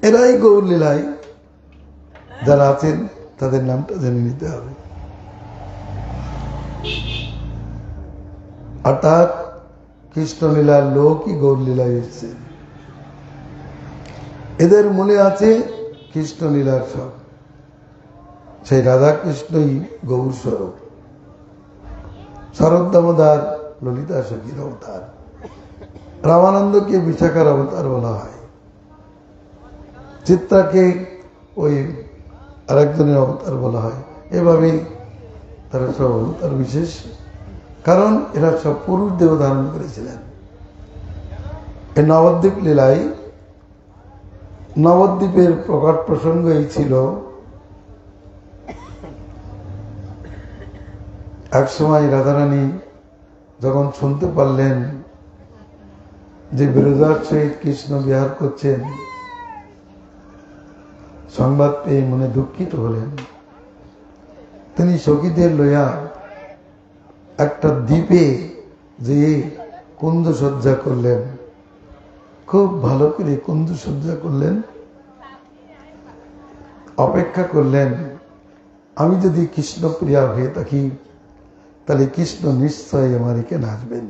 এরাই গৌর লীলায় যারা আছেন তাদের নামটা জেনে নিতে হবে। অর্থাৎ কৃষ্ণলীলার লোকই গৌর লীলায় এসছে। এদের মনে আছে কৃষ্ণলীলার সব, সেই রাধা কৃষ্ণই গৌর স্বরূপ। শরৎ দামোদর ললিতা সখীর অবতার, রামানন্দকে বিশাখার অবতার বলা হয়, চিত্রাকে ওই আরেকজনের অবতার বলা হয়। এভাবেই তারা সব অবতার বিশেষ, কারণ এরা সব পুরুষ দেহ ধারণ করেছিলেন। এই নবদ্বীপ লীলায় নবদ্বীপের প্রকট প্রসঙ্গ এই ছিল, এক সময় রাধারানী যখন শুনতে পারলেন যে বিরোধার সহিত কৃষ্ণ বিহার করছেন, সংবাদ পেয়ে মনে দুঃখিত হলেন। তিনি সখীদের লইয়া একটা দ্বীপে যেয়ে কুঞ্জ সজ্জা করলেন, খুব ভালো করে কুঞ্জ সজ্জা করলেন, অপেক্ষা করলেন আমি যদি কৃষ্ণপ্রিয়া হয়ে থাকি তাহলে কৃষ্ণ নিশ্চয়ই আমার এখানে আসবেন।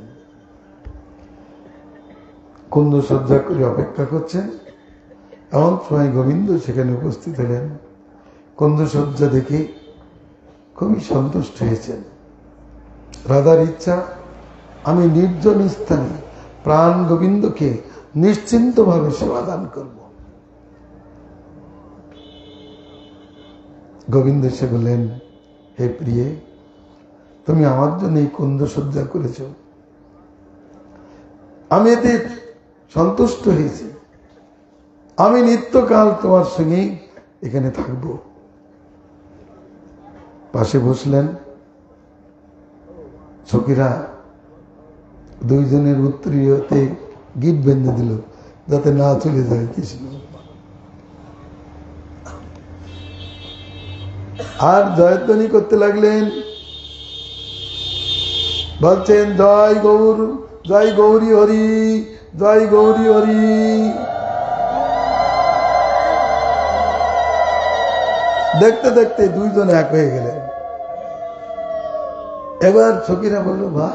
কুঞ্জ সজ্জা করে অপেক্ষা করছেন, এমন সময় গোবিন্দ সেখানে উপস্থিত হলেন। কুঞ্জ সজ্জা দেখে খুবই সন্তুষ্ট হয়েছেন। রাধার ইচ্ছা আমি নির্জন স্থানে প্রাণ গোবিন্দকে নিশ্চিন্তভাবে সেবা দান করব। গোবিন্দ এসে বললেন, হে প্রিয়ে, তুমি আমার জন্য এই কুঞ্জ সজ্জা করেছ, আমি এতে সন্তুষ্ট হয়েছি, আমি নিত্যকাল তোমার সঙ্গে এখানে থাকব। পাশে বসলেন। সখীরা দুইজনের উত্তরীয়তে গিট বেঁধে দিল যাতে না চলে যায় কৃষ্ণ। আর জয়ধ্বনি করতে লাগলেন, বলছেন জয় গৌর, জয় গৌরী হরি, জয় গৌরী হরি। দেখতে দেখতে দুইজন এক হয়ে গেলেন। এবার সখীরা বললো, বাহ,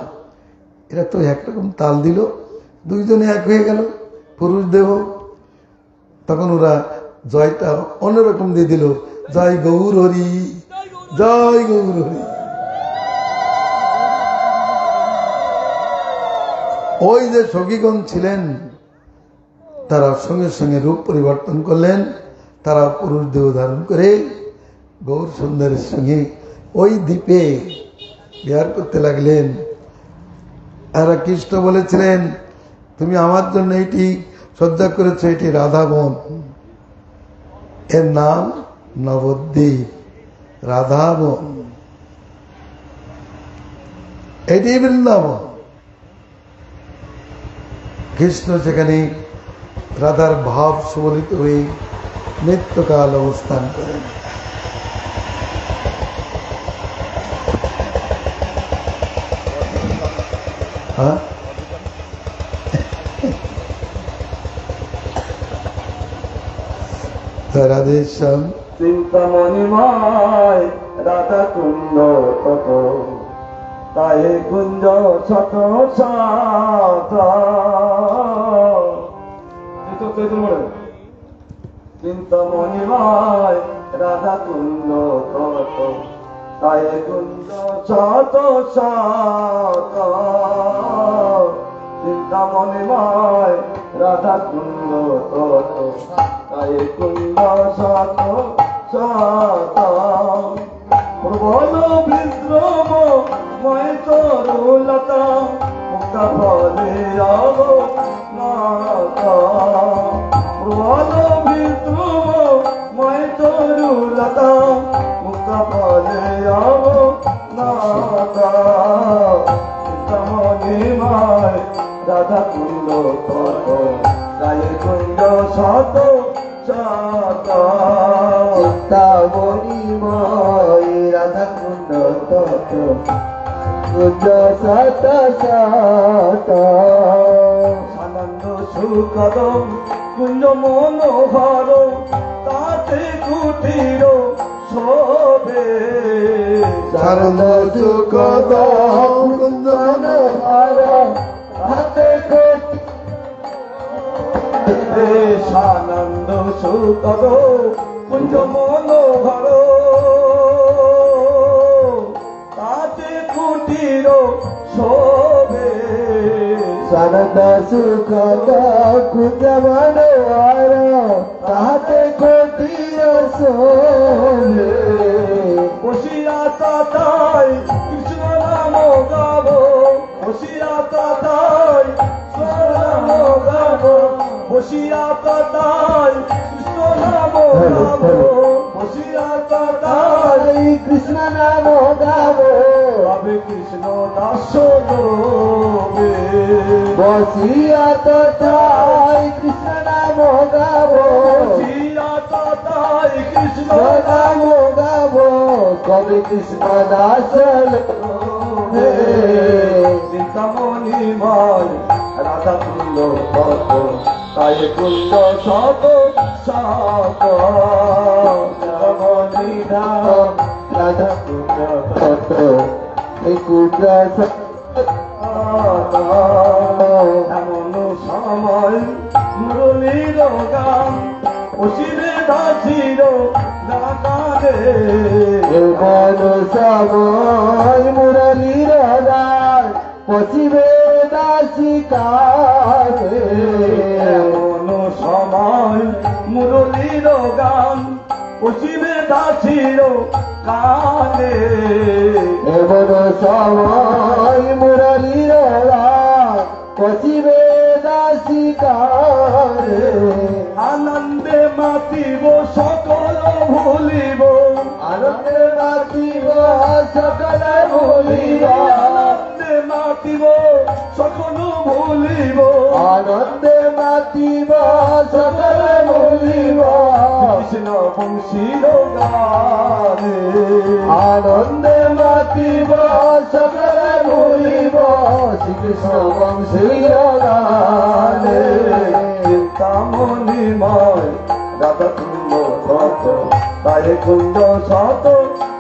এরা তো একরকম তাল দিল, দুইজনে এক হয়ে গেল, পুরুষ দেহ। তখন ওরা জয়টা অন্যরকম দিয়ে দিল, জয় গৌর হরি, জয় গৌর হরি। ওই যে সখীগণ ছিলেন তারা সঙ্গে সঙ্গে রূপ পরিবর্তন করলেন, তারা পুরুষ দেহ ধারণ করে গৌর সুন্দরের সঙ্গে ওই দ্বীপে বিহার করতে লাগলেন। আর কৃষ্ণ বলেছিলেন, তুমি আমার জন্য এটি সজ্জা করেছো, এটি রাধা বন, এর নাম নবদ্বীপ, রাধাবন। এটি বৃন্দাবন। কৃষ্ণ সেখানে রাধার ভাব সুবলিত হয়ে নিত্যকাল অবস্থান করেন। হ্যাঁ, রাধেশ্যাম চিন্তামণিময় রাধা কুঞ্জ কত, তাই কুঞ্জ শত শত। চিন্তামণিময় রাধা কুঞ্জ কত, তাই কুঞ্জ শত শত। চিন্তামণিময় রাধা কুঞ্জ কত, তাই কুঞ্জ শত শত। প্রবল বিদ্রোহ ময় তরুলতা, মুক্ত ফলে অবনাতা। প্রবল বিদ্রোহ ময় তরুলতা, মুক্ত ফলে অবনাতা। চিন্তামণিময় রাধা কুঞ্জ কত, তাই কুঞ্জ শত শত। চিন্তামণিময় রাধা কুঞ্জ তত, কুঞ্জ শত শত। আনন্দ সুখদ কুঞ্জ মনোহর, তাতে কুটির শোভে। আনন্দ সুখদ কুঞ্জ মনোহর, হাতে আনন্দ সুখদ কুঞ্জ মনোহর, তাতে কুটির শোভে। সানন্দ সুখদ কুঞ্জ মনোহর, তাহাতে কুটির শোভে। বসিয়া তাতাই কৃষ্ণ নাম গাব, বসিয়া তাতাই কৃষ্ণ নাম গাব, বসিয়া তাতাই কৃষ্ণ নাম গাব, বসিয়া তাতাই কৃষ্ণ নাম গাব। রবে কৃষ্ণ দাস রবে। বসিয়া তথায় কৃষ্ণ নাম গাব, বসিয়া তাতাই কৃষ্ণ নাম গাব। কবি কৃষ্ণ দাস হে। চিন্তামণিময় রাধা কুঞ্জ কত, তাই কুঞ্জ শত শত। চিন্তামণিধাম রাধা কুঞ্জ তত, এই কুঞ্জ এমন সময় মুরলীর গান, অসিরে দাসির গানে। এমন সময় মুরলীর গান, পশিবে দাসী কানে। এমন সময় মুরলীর গান, অসিরে দাসির গানে। এমন সময় মুরলীর গান, পশিবে দাসী কানে। আনন্দে মাতিব সকল ভুলিব, আনন্দে মাতিব সকল ভুলিব, আনন্দে মাতিব সকল ভুলিব। আনন্দে মাতিব সকল ভুলিব। কৃষ্ণ বংশীর গানে, আনন্দে মাতিব সকল ভুলিব, শ্রীকৃষ্ণ বংশীয় গানে। চিন্তামণিময় রাধা কুঞ্জ কত, তাই কুঞ্জ শত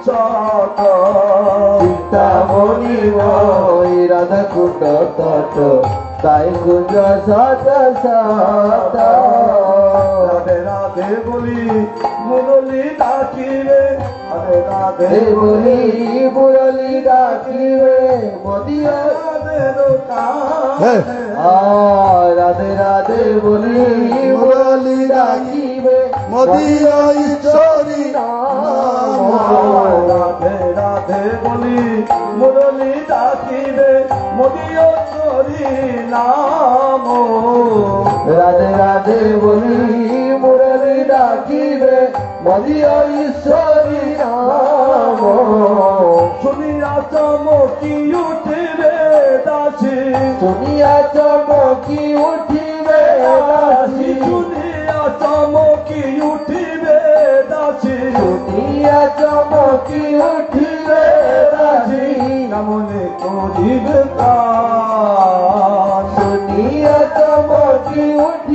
শত। চিন্তামণিময় রাধা কুঞ্জ তত, তাই কুঞ্জ শত শত। রাধে রাধে বলি মুরলী ডাকিবে, রাধে রাধে হে বলি মুরলী ডাকিবে, মদিয়া হ্যাঁ। রাধে রাধে বলি মুরলী ডাকিবে, মদিয়া ঈশ্বরী নাম। রাধে রাধে বলি মুরলী ডাকিবে, মদিয় করি নাম। রাধে রাধে বলি মুরলী ডাকিবে, মদিয়া ঈশ্বরী নাম শুনিয়া চমকি উঠিবে দাসী শুনিয়া চমকি উঠিবে দাসী শুনিয়া চমকি উঠিবে দাসী শুনিয়া চমকি উঠিবে দাসী কেমনে করিবে কাজ শুনিয়া চমকি উঠিবে